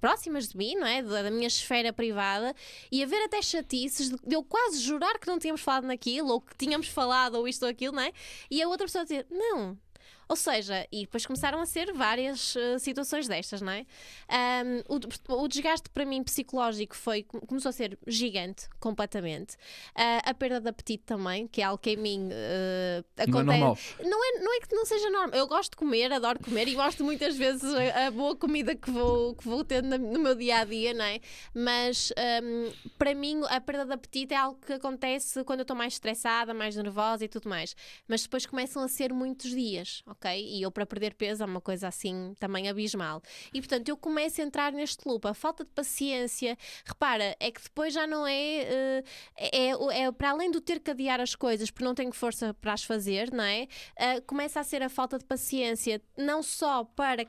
próximas de mim, não é? Da minha esfera privada, e haver até chatices de eu quase jurar que não tínhamos falado naquilo, ou que tínhamos falado, ou isto ou aquilo, não é? E a outra pessoa dizer, não. Ou seja, e depois começaram a ser várias situações destas, não é? O desgaste para mim psicológico começou a ser gigante, completamente. A perda de apetite também, que é algo que em mim acontece. Não é normal. Não é que não seja normal. Eu gosto de comer, adoro comer e gosto muitas vezes a boa comida que vou tendo no meu dia a dia, não é? Mas para mim a perda de apetite é algo que acontece quando eu estou mais estressada, mais nervosa e tudo mais. Mas depois começam a ser muitos dias, ok? ok? E eu para perder peso é uma coisa assim também abismal. E portanto eu começo a entrar neste loop. A falta de paciência, repara, é que depois já não é para além do ter que adiar as coisas porque não tenho força para as fazer, não é? Começa a ser a falta de paciência, não só para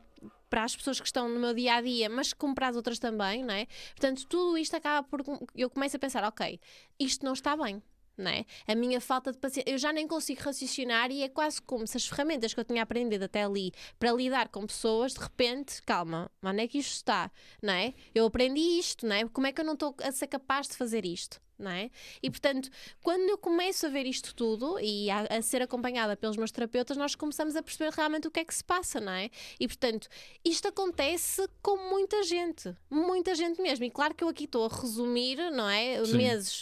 as pessoas que estão no meu dia-a-dia, mas como para as outras também, não é? Portanto, tudo isto acaba por... Eu começo a pensar, ok, isto não está bem. Não é? A minha falta de paciência, eu já nem consigo raciocinar e é quase como se as ferramentas que eu tinha aprendido até ali para lidar com pessoas, de repente, calma, onde é que isto está? Não é? Eu aprendi isto, não é? Como é que eu não estou a ser capaz de fazer isto? Não é? E portanto, quando eu começo a ver isto tudo e a ser acompanhada pelos meus terapeutas, nós começamos a perceber realmente o que é que se passa, não é? E portanto, isto acontece com muita gente mesmo. E claro que eu aqui estou a resumir, não é? Sim. Meses,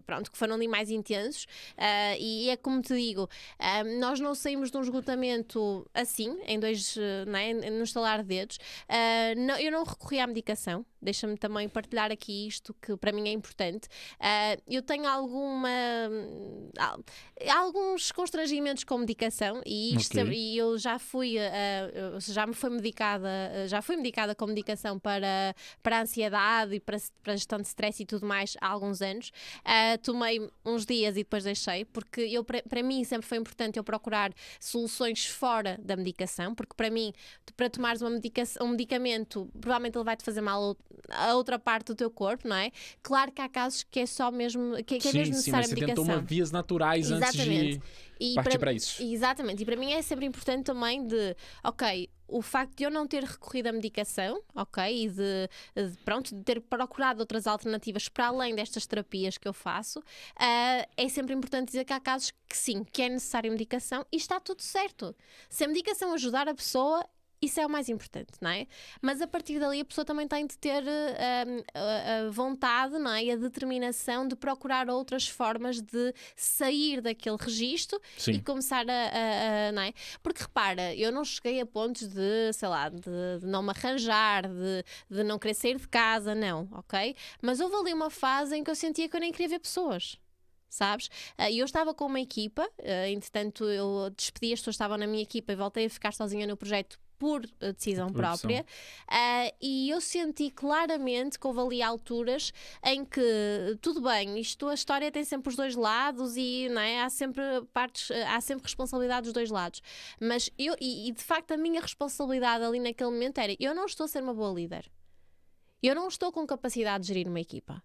pronto, que foram ali mais intensos, e é como te digo, nós não saímos de um esgotamento assim, em dois, não é? No estalar de dedos. Eu não recorri à medicação. Deixa-me também partilhar aqui isto que para mim é importante. Eu tenho alguns constrangimentos com medicação e isto e eu já fui medicada com medicação para a ansiedade e para a gestão de stress e tudo mais há alguns anos. Tomei uns dias e depois deixei, porque para mim sempre foi importante eu procurar soluções fora da medicação, porque para mim, para tomares um medicamento, provavelmente ele vai-te fazer mal a outra parte do teu corpo, não é? Claro que há casos que é só mesmo, que é mesmo necessária a medicação. Sim, mas você tentou vias naturais antes de partir para isso. Exatamente, e para mim é sempre importante também o facto de eu não ter recorrido à medicação, ok, e de ter procurado outras alternativas para além destas terapias que eu faço, é sempre importante dizer que há casos que sim, que é necessária medicação e está tudo certo. Se a medicação ajudar a pessoa, isso é o mais importante, não é? Mas a partir dali a pessoa também tem de ter a vontade, não é? E a determinação de procurar outras formas de sair daquele registro. Sim. E começar não é? Porque repara, eu não cheguei a pontos de, sei lá, de não me arranjar, de não querer sair de casa, não, ok? Mas houve ali uma fase em que eu sentia que eu nem queria ver pessoas. Sabes? E eu estava com uma equipa, entretanto eu despedi as pessoas que estavam na minha equipa e voltei a ficar sozinha no projeto por decisão própria, e eu senti claramente que houve ali alturas em que, tudo bem, a história tem sempre os dois lados e não é? Há sempre responsabilidade dos dois lados, mas de facto a minha responsabilidade ali naquele momento era, eu não estou a ser uma boa líder, eu não estou com capacidade de gerir uma equipa.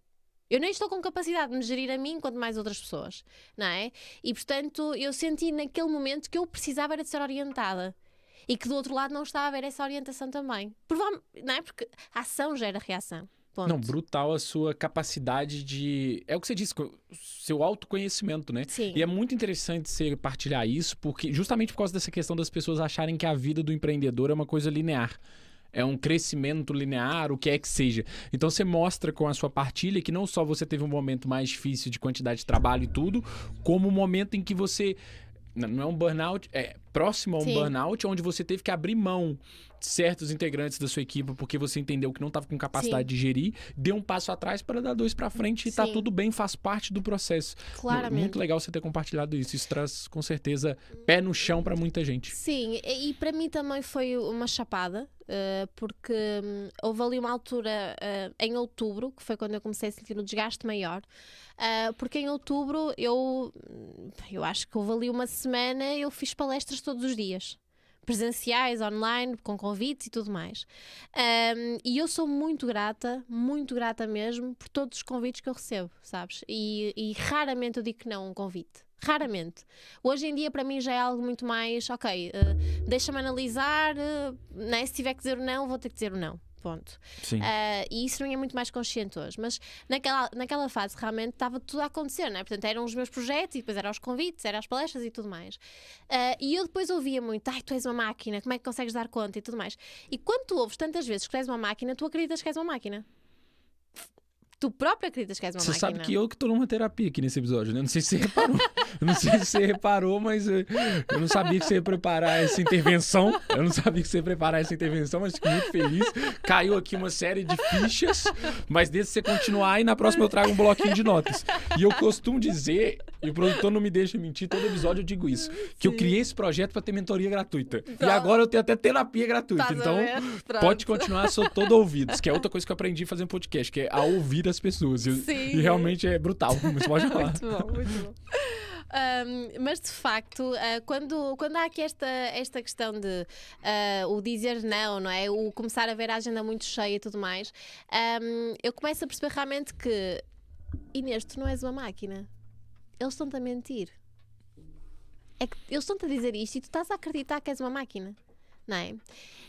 Eu nem estou com capacidade de me gerir a mim, quanto mais outras pessoas, não é? E portanto eu senti naquele momento que eu precisava era de ser orientada. E que do outro lado não estava a haver essa orientação também. Não é? Porque a ação gera reação. Ponto. Não, brutal a sua capacidade de... É o que você disse, seu autoconhecimento, né? Sim. E é muito interessante você partilhar isso, porque justamente por causa dessa questão das pessoas acharem que a vida do empreendedor é uma coisa linear. É um crescimento linear, o que é que seja. Então você mostra com a sua partilha que não só você teve um momento mais difícil de quantidade de trabalho e tudo, como um momento em que você... Não é um burnout, é próximo a um burnout, onde você teve que abrir mão de certos integrantes da sua equipe porque você entendeu que não estava com capacidade de gerir, deu um passo atrás para dar dois para frente e está tudo bem, faz parte do processo. Claramente. Muito legal você ter compartilhado isso. Isso traz, com certeza, pé no chão para muita gente. Sim, e para mim também foi uma chapada, porque houve ali uma altura em outubro, que foi quando eu comecei a sentir um desgaste maior, porque em outubro eu acho que houve ali uma semana, eu fiz palestras todos os dias, presenciais, online, com convites e tudo mais. E eu sou muito grata mesmo por todos os convites que eu recebo, sabes? E raramente eu digo que não a um convite. Raramente. Hoje em dia para mim já é algo muito mais, ok, deixa-me analisar, né? Se tiver que dizer o não, vou ter que dizer o não. Ponto. E isso não é muito mais consciente hoje, mas naquela fase realmente estava tudo a acontecer, não é? Portanto eram os meus projetos e depois eram os convites, eram as palestras e tudo mais, e eu depois ouvia muito, tu és uma máquina, como é que consegues dar conta e tudo mais, e quando tu ouves tantas vezes que tu és uma máquina, tu acreditas que és uma máquina. Tu próprio acreditas que és uma máquina. Você sabe que eu que tô numa terapia aqui nesse episódio, né? Não sei se você reparou. Não sei se você reparou, mas eu não sabia que você ia preparar essa intervenção. Mas fico muito feliz. Caiu aqui uma série de fichas, mas desde você continuar e na próxima eu trago um bloquinho de notas. E eu costumo dizer E o produtor não me deixa mentir, todo episódio eu digo isso. Que eu criei esse projeto pra ter mentoria gratuita. E agora eu tenho até terapia gratuita. Então, pode continuar, sou todo ouvidos. Que é outra coisa que eu aprendi fazendo podcast, que é a ouvir as pessoas. E realmente é brutal, mas pode falar. Muito bom, muito bom. Mas de facto, quando há aqui esta questão de o dizer não é? O começar a ver a agenda muito cheia e tudo mais, eu começo a perceber realmente que, Inês, tu não és uma máquina. Eles estão-te a mentir. É que eles estão-te a dizer isto e tu estás a acreditar que és uma máquina, não é?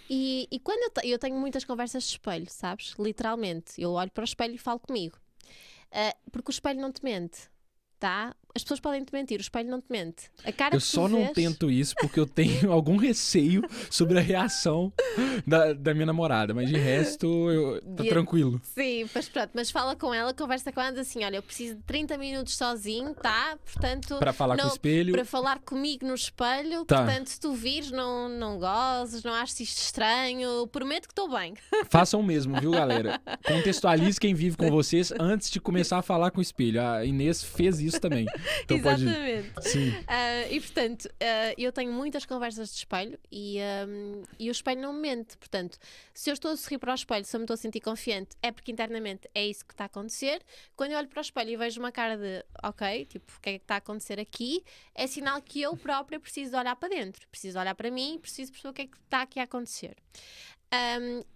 E quando eu tenho muitas conversas de espelho, sabes? Literalmente, eu olho para o espelho e falo comigo. Porque o espelho não te mente, tá? As pessoas podem te mentir, o espelho não te mente. A cara Eu que tu só não vês... tento isso porque eu tenho algum receio sobre a reação da minha namorada. Mas de resto, tá tranquilo. Sim, mas pronto, mas fala com ela, conversa com ela, diz assim, olha, eu preciso de 30 minutos sozinho, tá? Portanto... Para falar com o espelho. Para falar comigo no espelho, tá. Portanto, se tu vires, não gozes, não achas isto estranho, prometo que estou bem. Façam o mesmo, viu, galera? Contextualize quem vive com vocês antes de começar a falar com o espelho. A Inês fez isso também. Então exatamente. Sim. E portanto, eu tenho muitas conversas de espelho e o espelho não me mente. Portanto, se eu estou a sorrir para o espelho, se eu me estou a sentir confiante, é porque internamente é isso que está a acontecer. Quando eu olho para o espelho e vejo uma cara de ok, tipo, o que é que está a acontecer aqui? É sinal que eu própria preciso de olhar para dentro, preciso de olhar para mim e preciso perceber o que é que está aqui a acontecer.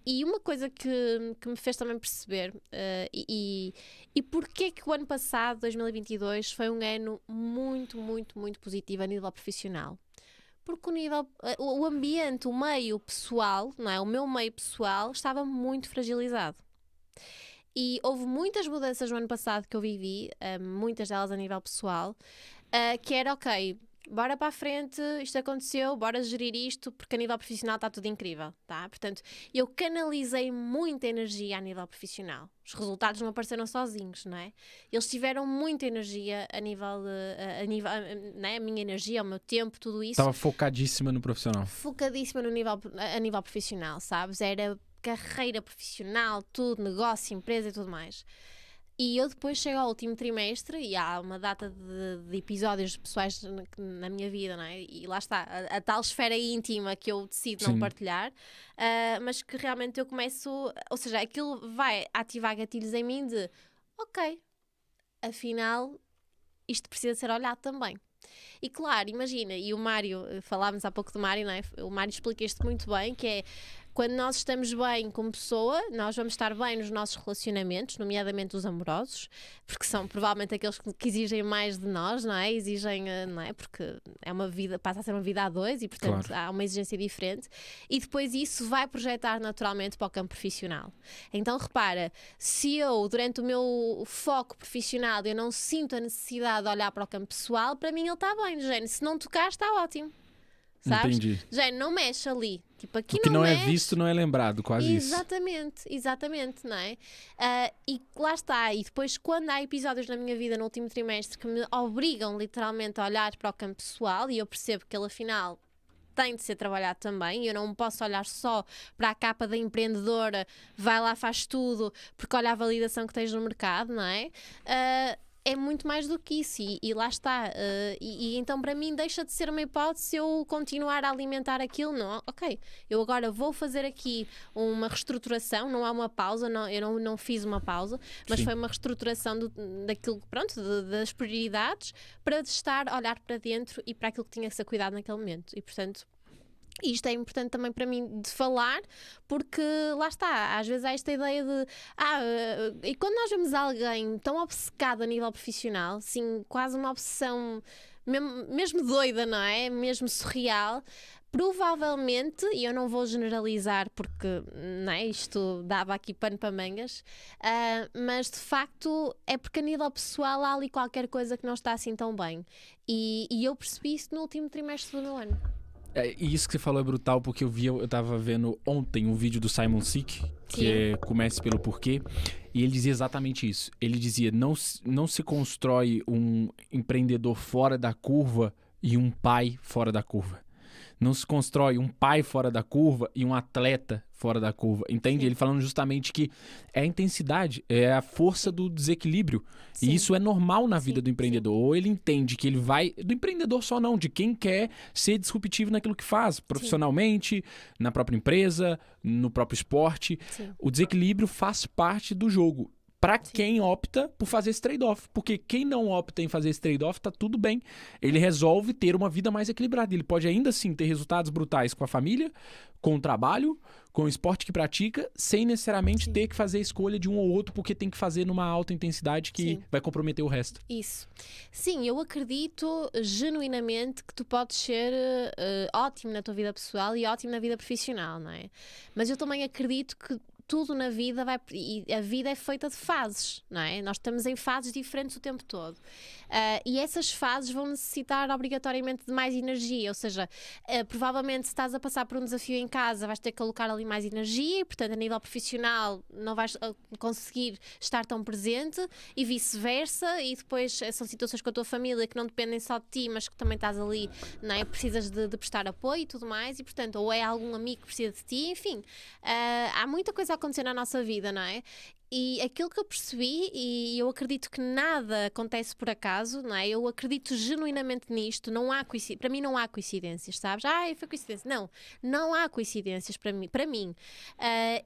E uma coisa que me fez também perceber e porquê que o ano passado, 2022, foi um ano muito, muito, muito positivo a nível profissional. Porque o ambiente, o meio pessoal, não é? O meu meio pessoal estava muito fragilizado. E houve muitas mudanças no ano passado que eu vivi, muitas delas a nível pessoal, que era ok, bora para a frente, isto aconteceu, bora gerir isto, porque a nível profissional está tudo incrível, tá? Portanto, eu canalizei muita energia a nível profissional. Os resultados não apareceram sozinhos, não é? Eles tiveram muita energia a nível né? A minha energia, o meu tempo, tudo isso. Estava focadíssima no profissional. Focadíssima a nível profissional, sabes? Era carreira profissional, tudo, negócio, empresa e tudo mais. E eu depois chego ao último trimestre e há uma data de episódios pessoais na minha vida, não é? E lá está, a tal esfera íntima que eu decido não partilhar, mas que realmente eu começo, ou seja, aquilo vai ativar gatilhos em mim de ok, afinal isto precisa ser olhado também. E claro, imagina, e o Mário, falámos há pouco do Mário, não é? O Mário explica isto muito bem, que é quando nós estamos bem como pessoa, nós vamos estar bem nos nossos relacionamentos, nomeadamente os amorosos, porque são provavelmente aqueles que exigem mais de nós, não é? Exigem, não é? Porque é uma vida, passa a ser uma vida a dois e, portanto, há uma exigência diferente. E depois isso vai projetar naturalmente para o campo profissional. Então, repara, se eu, durante o meu foco profissional, eu não sinto a necessidade de olhar para o campo pessoal, para mim ele está bem, gente. Se não tocar, está ótimo. Sabes? Entendi. Gente, não mexe ali. Tipo, aqui o que não mexe. É visto não é lembrado, quase Exatamente, não é? E lá está. E depois, quando há episódios na minha vida no último trimestre que me obrigam literalmente a olhar para o campo pessoal e eu percebo que ele afinal tem de ser trabalhado também, eu não posso olhar só para a capa da empreendedora, vai lá, faz tudo, porque olha a validação que tens no mercado, não é? É muito mais do que isso e lá está. E então para mim deixa de ser uma hipótese se eu continuar a alimentar aquilo. Não, ok, eu agora vou fazer aqui uma reestruturação, não há uma pausa, eu não fiz uma pausa, mas foi uma reestruturação daquilo, pronto, das prioridades para estar a olhar para dentro e para aquilo que tinha que ser cuidado naquele momento. E portanto, isto é importante também para mim de falar, porque lá está, às vezes há esta ideia de e quando nós vemos alguém tão obcecado a nível profissional, assim, quase uma obsessão mesmo doida, não é? Mesmo surreal, provavelmente, e eu não vou generalizar porque não é, isto dava aqui pano para mangas, mas de facto é porque a nível pessoal há ali qualquer coisa que não está assim tão bem e eu percebi isso no último trimestre do meu ano. E isso que você falou é brutal, porque eu tava vendo ontem um vídeo do Simon Sinek, que é Comece pelo Porquê, e ele dizia exatamente isso. Ele dizia, não se constrói um empreendedor fora da curva e um pai fora da curva. Não se constrói um pai fora da curva e um atleta fora da curva, entende? Sim. Ele falando justamente que é a intensidade, é a força do desequilíbrio. Sim. E isso é normal na vida Sim, do empreendedor. Ou ele entende que ele vai... Do empreendedor só não, de quem quer ser disruptivo naquilo que faz, profissionalmente, na própria empresa, no próprio esporte. Sim. O desequilíbrio faz parte do jogo. Para Sim. quem opta por fazer esse trade-off. Porque quem não opta em fazer esse trade-off, tá tudo bem. Ele resolve ter uma vida mais equilibrada. Ele pode ainda assim ter resultados brutais com a família, com o trabalho, com o esporte que pratica, sem necessariamente Sim. ter que fazer a escolha de um ou outro, porque tem que fazer numa alta intensidade que Sim. vai comprometer o resto. Isso. Sim, eu acredito genuinamente que tu podes ser ótimo na tua vida pessoal e ótimo na vida profissional, não é? Mas eu também acredito que tudo na vida e a vida é feita de fases, não é? Nós estamos em fases diferentes o tempo todo. E essas fases vão necessitar obrigatoriamente de mais energia, ou seja, provavelmente se estás a passar por um desafio em casa vais ter que colocar ali mais energia e, portanto, a nível profissional não vais conseguir estar tão presente e vice-versa, e depois são situações com a tua família que não dependem só de ti, mas que também estás ali, não é? Precisas de prestar apoio e tudo mais, e, portanto, ou é algum amigo que precisa de ti, enfim, há muita coisa a acontecer na nossa vida, não é? E aquilo que eu percebi, e eu acredito que nada acontece por acaso, não é? Eu acredito genuinamente nisto, para mim não há coincidências, sabes? Foi coincidência. Não há coincidências para mim.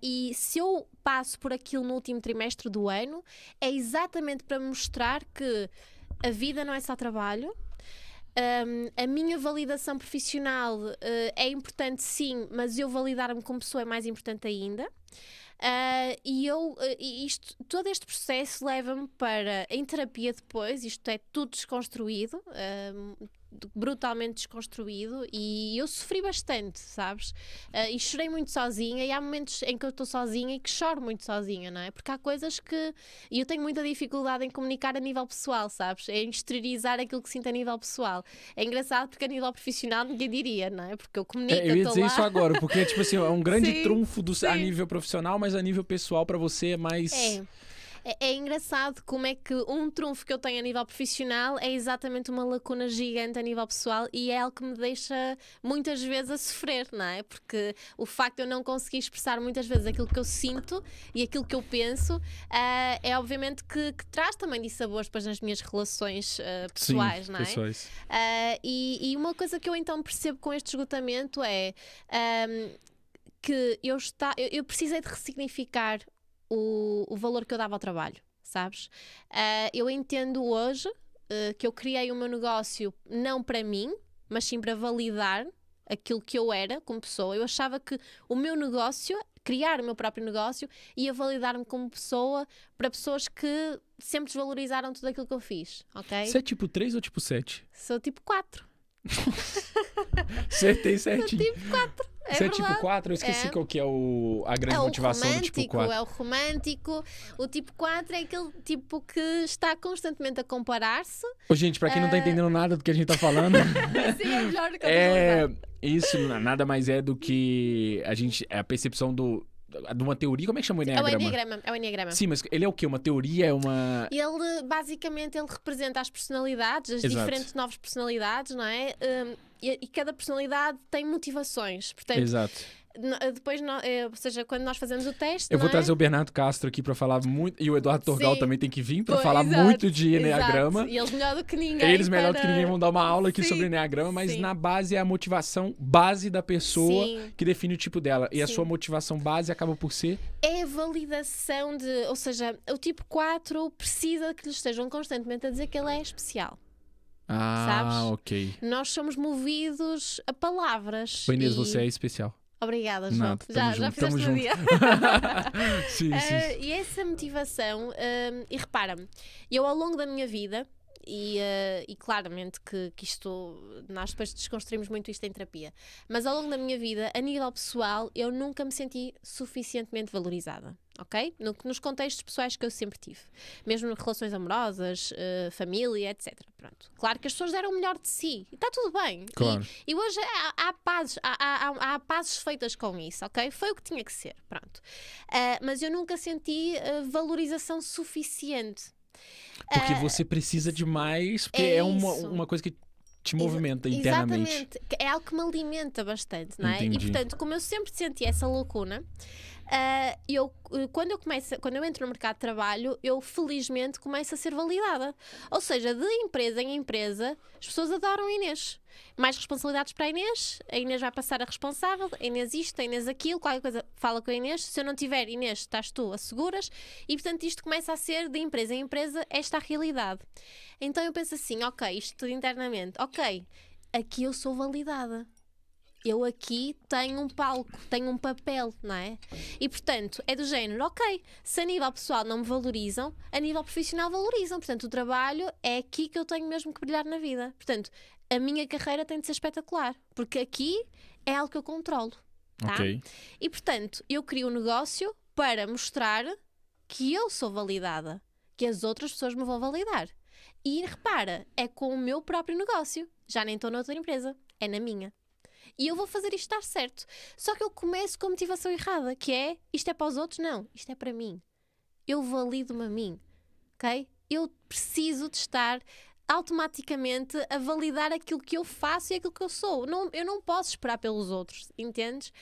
E se eu passo por aquilo no último trimestre do ano, é exatamente para mostrar que a vida não é só trabalho. A minha validação profissional é importante, sim, mas eu validar-me como pessoa é mais importante ainda. Todo este processo leva-me para, em terapia depois, isto é tudo desconstruído, brutalmente desconstruído, e eu sofri bastante, sabes? E chorei muito sozinha, e há momentos em que eu estou sozinha e que choro muito sozinha, não é? Porque há coisas que... E eu tenho muita dificuldade em comunicar a nível pessoal, sabes? Em exteriorizar aquilo que sinto a nível pessoal. É engraçado porque a nível profissional ninguém diria, não é? Porque eu comunico, Eu ia dizer lá. isso agora, porque tipo assim, é um grande Sim, trunfo a sim. nível profissional, mas a nível pessoal para você é mais... É engraçado como é que um trunfo que eu tenho a nível profissional é exatamente uma lacuna gigante a nível pessoal, e é algo que me deixa muitas vezes a sofrer, não é? Porque o facto de eu não conseguir expressar muitas vezes aquilo que eu sinto e aquilo que eu penso é obviamente que traz também dissabores depois nas minhas relações pessoais, Sim, não é? pessoais. E uma coisa que eu então percebo com este esgotamento é que eu precisei de ressignificar o valor que eu dava ao trabalho, sabes? Eu entendo hoje que eu criei o meu negócio não para mim, mas sim para validar aquilo que eu era como pessoa. Eu achava que o meu negócio, criar o meu próprio negócio, ia validar-me como pessoa para pessoas que sempre desvalorizaram tudo aquilo que eu fiz, ok? Você é tipo 3 ou tipo 7? Sou tipo 4. Você tem 7? Sou tipo 4. Você é tipo 4? Eu esqueci qual que é a grande motivação do tipo 4. É o romântico. O tipo 4 é aquele tipo que está constantemente a comparar-se. Ô, gente, pra quem não tá entendendo nada do que a gente tá falando... Sim, é melhor do que eu tô isso nada mais é do que a percepção de uma teoria. Como é que chama o Enneagrama? É o Enneagrama. Sim, mas ele é o quê? Uma teoria? É uma... Ele, basicamente, ele representa as personalidades, as diferentes novas personalidades, não é? E cada personalidade tem motivações. Portanto, Exato. Depois, ou seja, quando nós fazemos o teste. Eu vou trazer o Bernardo Castro aqui pra falar muito. E o Eduardo Torgal também tem que vir pra falar exato, muito de Enneagrama. Exato. E eles melhor do que ninguém. Eles melhor do que ninguém vão dar uma aula aqui Sim, sobre Enneagrama, mas sim. na base é a motivação base da pessoa que define o tipo dela. E a Sim. sua motivação base acaba por ser? É a validação de... Ou seja, o tipo 4 precisa que lhe estejam constantemente a dizer que ele é especial. Sabes? Ok. Nós somos movidos a palavras. Ô, Inês, você é especial. Obrigada, João. Nada, tamo Já junto, fizeste tamo o junto. dia. Sim. E essa motivação, e repara-me, eu ao longo da minha vida, e claramente que isto, nós depois desconstruímos muito isto em terapia, mas ao longo da minha vida, a nível pessoal, eu nunca me senti suficientemente valorizada. Ok? Nos contextos pessoais que eu sempre tive. Mesmo em relações amorosas, família, etc. Pronto. Claro que as pessoas deram o melhor de si. E está tudo bem. Claro. E hoje há pazes feitas com isso, ok? Foi o que tinha que ser. Pronto. Mas eu nunca senti valorização suficiente. Porque você precisa de mais, porque é uma coisa que te movimenta internamente. Exatamente. É algo que me alimenta bastante, não é? Entendi. E portanto, como eu sempre senti essa lacuna, quando eu entro no mercado de trabalho, eu felizmente começo a ser validada. Ou seja, de empresa em empresa, as pessoas adoram a Inês. Mais responsabilidades para a Inês vai passar a responsável, a Inês isto, a Inês aquilo, qualquer coisa fala com a Inês. Se eu não tiver Inês, estás tu, asseguras. E portanto isto começa a ser, de empresa em empresa, esta a realidade. Então eu penso assim, ok, isto tudo internamente, ok, aqui eu sou validada. Eu aqui tenho um palco, tenho um papel, não é? E portanto, é do género, ok, se a nível pessoal não me valorizam, a nível profissional valorizam. Portanto, o trabalho é aqui que eu tenho mesmo que brilhar na vida. Portanto, a minha carreira tem de ser espetacular, porque aqui é algo que eu controlo, tá? Ok. E portanto, eu crio um negócio para mostrar que eu sou validada, que as outras pessoas me vão validar. E repara, é com o meu próprio negócio. Já nem estou noutra empresa, é na minha. E eu vou fazer isto estar certo. Só que eu começo com a motivação errada, que é, isto é para os outros? Não, isto é para mim. Eu valido-me a mim, ok? Eu preciso de estar automaticamente a validar aquilo que eu faço e aquilo que eu sou. Eu não posso esperar pelos outros, entendes?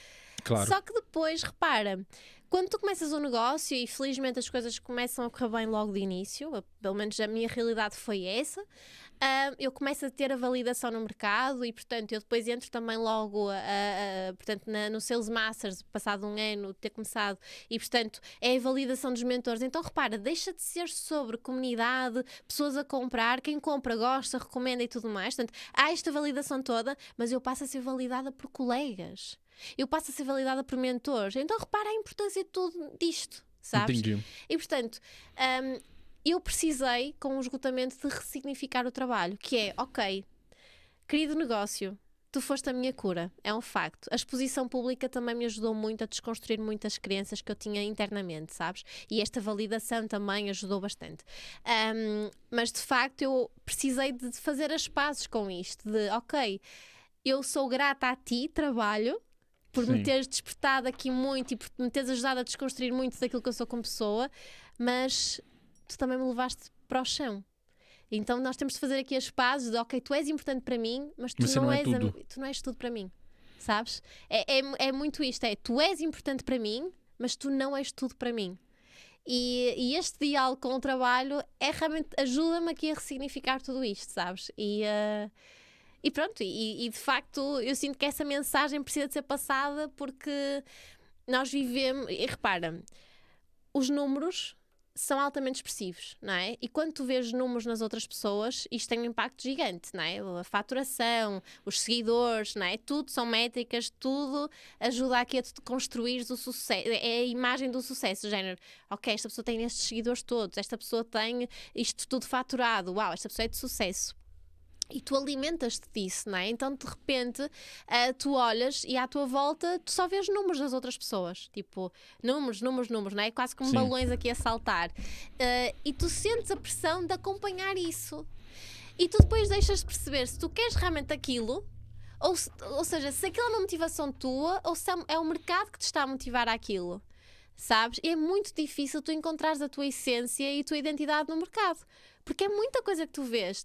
Claro. Só que depois, repara, quando tu começas um negócio e felizmente as coisas começam a correr bem logo de início, pelo menos a minha realidade foi essa, eu começo a ter a validação no mercado e portanto eu depois entro também logo portanto, no Sales Masters, passado um ano de ter começado, e portanto é a validação dos mentores. Então repara, deixa de ser sobre comunidade, pessoas a comprar, quem compra gosta, recomenda e tudo mais. Portanto, há esta validação toda, mas eu passo a ser validada por colegas. Eu passo a ser validada por mentores. Então repara a importância de tudo disto, sabes? Entendi. E portanto, eu precisei, com o esgotamento, de ressignificar o trabalho, que é, ok, querido negócio, tu foste a minha cura, é um facto. A exposição pública também me ajudou muito a desconstruir muitas crenças que eu tinha internamente, sabes? E esta validação também ajudou bastante. Mas de facto eu precisei de fazer as pazes com isto, de, ok, eu sou grata a ti, trabalho, por me teres despertado aqui muito e por me teres ajudado a desconstruir muito daquilo que eu sou como pessoa, mas tu também me levaste para o chão. Então nós temos de fazer aqui as pazes de, ok, tu és importante para mim, mas tu não és tudo para mim, sabes? É muito isto, tu és importante para mim, mas tu não és tudo para mim. E este diálogo com o trabalho realmente ajuda-me aqui a ressignificar tudo isto, sabes? E pronto, e de facto eu sinto que essa mensagem precisa de ser passada porque nós vivemos, e repara, os números são altamente expressivos, não é? E quando tu vês números nas outras pessoas, isto tem um impacto gigante, não é? A faturação, os seguidores, não é? Tudo são métricas, tudo ajuda aqui a tu construires o sucesso, é a imagem do sucesso, género, ok, esta pessoa tem estes seguidores todos, esta pessoa tem isto tudo faturado, uau, esta pessoa é de sucesso. E tu alimentas-te disso, não é? Então, de repente, tu olhas e à tua volta tu só vês números das outras pessoas. Tipo, números, não é? Quase como balões aqui a saltar. E tu sentes a pressão de acompanhar isso. E tu depois deixas de perceber se tu queres realmente aquilo, ou seja, se aquilo é uma motivação tua ou se é o mercado que te está a motivar àquilo. Sabes? E é muito difícil tu encontrares a tua essência e a tua identidade no mercado. Porque é muita coisa que tu vês,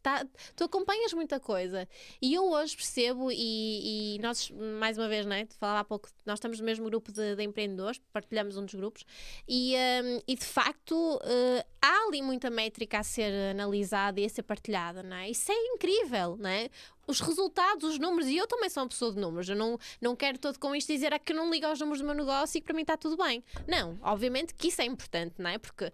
tu acompanhas muita coisa. E eu hoje percebo, e nós, mais uma vez, né, falava há pouco, nós estamos no mesmo grupo de empreendedores, partilhamos um dos grupos, e de facto há ali muita métrica a ser analisada e a ser partilhada, não é? Isso é incrível, não é? Os resultados, os números, e eu também sou uma pessoa de números, eu não quero todo com isto dizer que eu não ligo aos números do meu negócio e que para mim está tudo bem. Não, obviamente que isso é importante, não é? Porque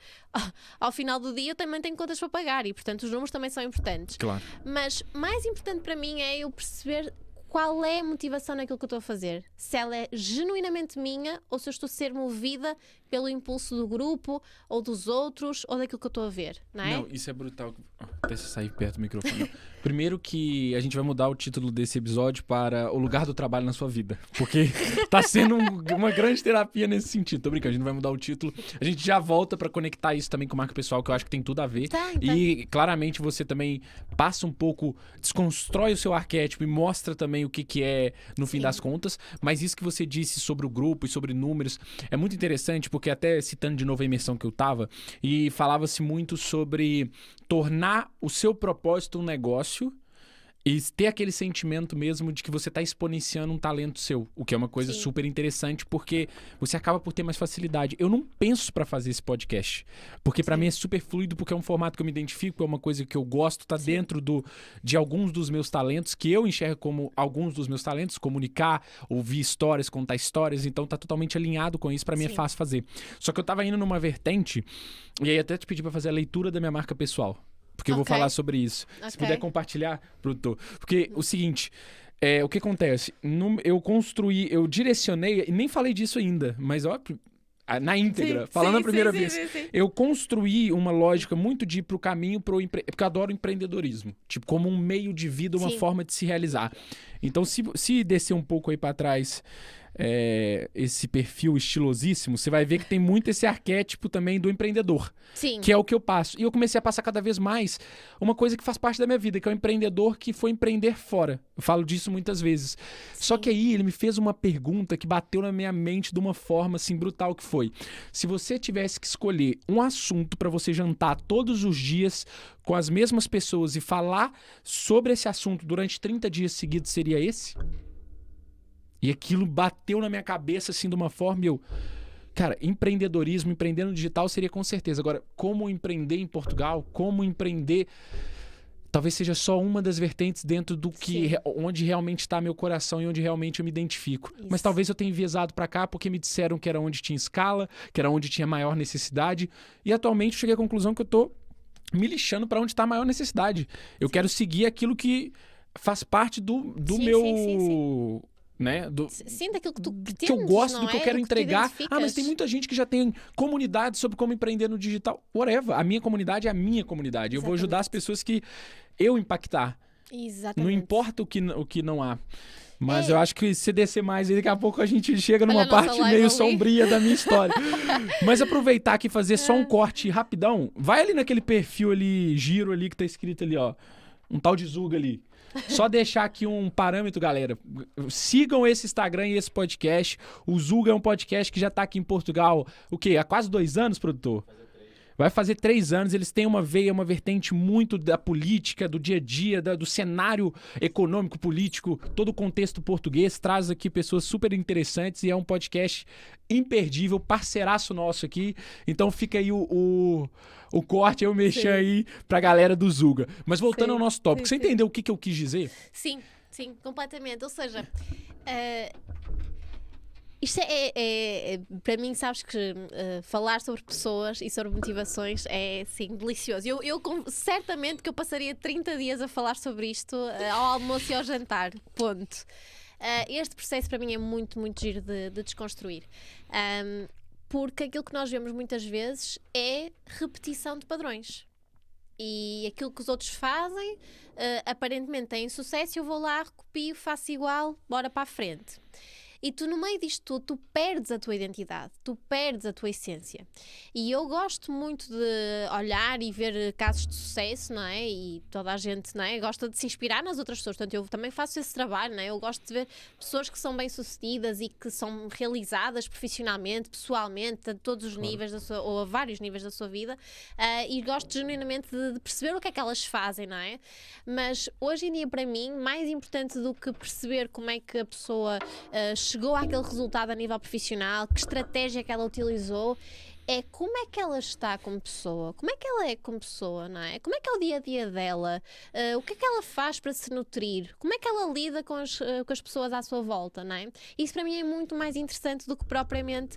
ao final do dia eu também tenho contas para pagar e portanto os números também são importantes. Claro. Mas mais importante para mim é eu perceber qual é a motivação naquilo que eu estou a fazer. Se ela é genuinamente minha ou se eu estou a ser movida pelo impulso do grupo ou dos outros ou daquilo que eu estou a ver, não é? Não, isso é brutal. Até se sair perto do microfone. Não. Primeiro que a gente vai mudar o título desse episódio para O Lugar do Trabalho na Sua Vida. Porque tá sendo uma grande terapia nesse sentido. Tô brincando, a gente não vai mudar o título. A gente já volta para conectar isso também com marca pessoal, que eu acho que tem tudo a ver. Tá. E claramente você também passa um pouco, desconstrói o seu arquétipo e mostra também o que é no fim das contas. Mas isso que você disse sobre o grupo e sobre números é muito interessante, porque até citando de novo a imersão que eu tava, e falava-se muito sobre tornar o seu propósito um negócio E ter aquele sentimento mesmo de que você tá exponenciando um talento seu, o que é uma coisa Sim. super interessante, porque você acaba por ter mais facilidade. Eu não penso pra fazer esse podcast, porque pra Sim. mim é super fluido, porque é um formato que eu me identifico, é uma coisa que eu gosto, tá Sim. dentro de alguns dos meus talentos, que eu enxergo como alguns dos meus talentos, comunicar, ouvir histórias, contar histórias, então tá totalmente alinhado com isso, pra mim é Sim. fácil fazer. Só que eu tava indo numa vertente, e aí até te pedi pra fazer a leitura da minha marca pessoal. Porque eu vou Ok. falar sobre isso. Se Ok. puder compartilhar, produtor. Porque o seguinte, o que acontece? Eu direcionei, e nem falei disso ainda, mas ó, na íntegra, Sim, falando sim, a primeira sim, vez. sim, sim. Eu construí uma lógica muito de ir pro caminho porque eu adoro empreendedorismo. Tipo, como um meio de vida, uma Sim. forma de se realizar. Então, se descer um pouco aí pra trás, esse perfil estilosíssimo, você vai ver que tem muito esse arquétipo também do empreendedor. Sim. Que é o que eu passo. E eu comecei a passar cada vez mais uma coisa que faz parte da minha vida, que é o empreendedor que foi empreender fora. Eu falo disso muitas vezes. Só Sim. que aí ele me fez uma pergunta que bateu na minha mente de uma forma assim brutal, que foi: se você tivesse que escolher um assunto pra você jantar todos os dias com as mesmas pessoas e falar sobre esse assunto durante 30 dias seguidos, seria esse? E aquilo bateu na minha cabeça assim de uma forma e eu... Cara, empreendedorismo, empreender no digital seria com certeza. Agora, como empreender em Portugal, como empreender, talvez seja só uma das vertentes dentro do que Sim. onde realmente está meu coração e onde realmente eu me identifico. Mas Isso. talvez eu tenha enviesado para cá porque me disseram que era onde tinha escala, que era onde tinha maior necessidade. E atualmente eu cheguei à conclusão que eu tô me lixando para onde está a maior necessidade. Eu quero seguir aquilo que faz parte do Sim, meu... sim. Né? Sim, daquilo que tu Que pretendes, eu gosto, não do que eu é? quero Do que tu entregar. Mas identificas. tem muita gente que já tem comunidade sobre como empreender no digital. Whatever. A minha comunidade é a minha comunidade. Eu vou ajudar as Exatamente. pessoas que eu impactar. Exatamente. Não importa o que não há. Mas É. eu acho que se descer mais aí, daqui a pouco a gente chega Olha numa a nossa parte live meio ali. sombria da minha história. Mas aproveitar aqui e fazer só um corte rapidão. Vai ali naquele perfil ali, giro ali, que tá escrito ali, ó. Um tal de Zuga ali. Só deixar aqui um parâmetro, galera. Sigam esse Instagram e esse podcast. O Zuga é um podcast que já tá aqui em Portugal, o quê? Há quase 2 anos, produtor? Vai fazer 3 anos, eles têm uma veia, uma vertente muito da política, do dia a dia, do cenário econômico, político, todo o contexto português, traz aqui pessoas super interessantes e é um podcast imperdível, parceiraço nosso aqui. Então fica aí o corte, eu mexi Sim. aí pra galera do Zuga. Mas voltando Sim, ao nosso tópico, sim, você sim. entendeu o que eu quis dizer? Sim, completamente. Ou seja, isto para mim, sabes que falar sobre pessoas e sobre motivações é, sim, delicioso. Certamente que eu passaria 30 dias a falar sobre isto ao almoço e ao jantar, ponto. Este processo para mim é muito, muito giro de desconstruir. Porque aquilo que nós vemos muitas vezes é repetição de padrões. E aquilo que os outros fazem, aparentemente têm sucesso, eu vou lá, recopio, faço igual, bora para a frente. E tu, no meio disto tudo, tu perdes a tua identidade, tu perdes a tua essência. E eu gosto muito de olhar e ver casos de sucesso, não é? E toda a gente, não é? Gosta de se inspirar nas outras pessoas. Portanto, eu também faço esse trabalho, não é? Eu gosto de ver pessoas que são bem-sucedidas e que são realizadas profissionalmente, pessoalmente, a todos os níveis da sua, ou a vários níveis da sua vida. E gosto genuinamente de perceber o que é que elas fazem, não é? Mas hoje em dia, para mim, mais importante do que perceber como é que a pessoa chegou àquele resultado a nível profissional, que estratégia que ela utilizou, é como é que ela está como pessoa, como é que ela é como pessoa, não é? Como é que é o dia-a-dia dela, o que é que ela faz para se nutrir, como é que ela lida com as pessoas à sua volta, não é? Isso para mim é muito mais interessante do que propriamente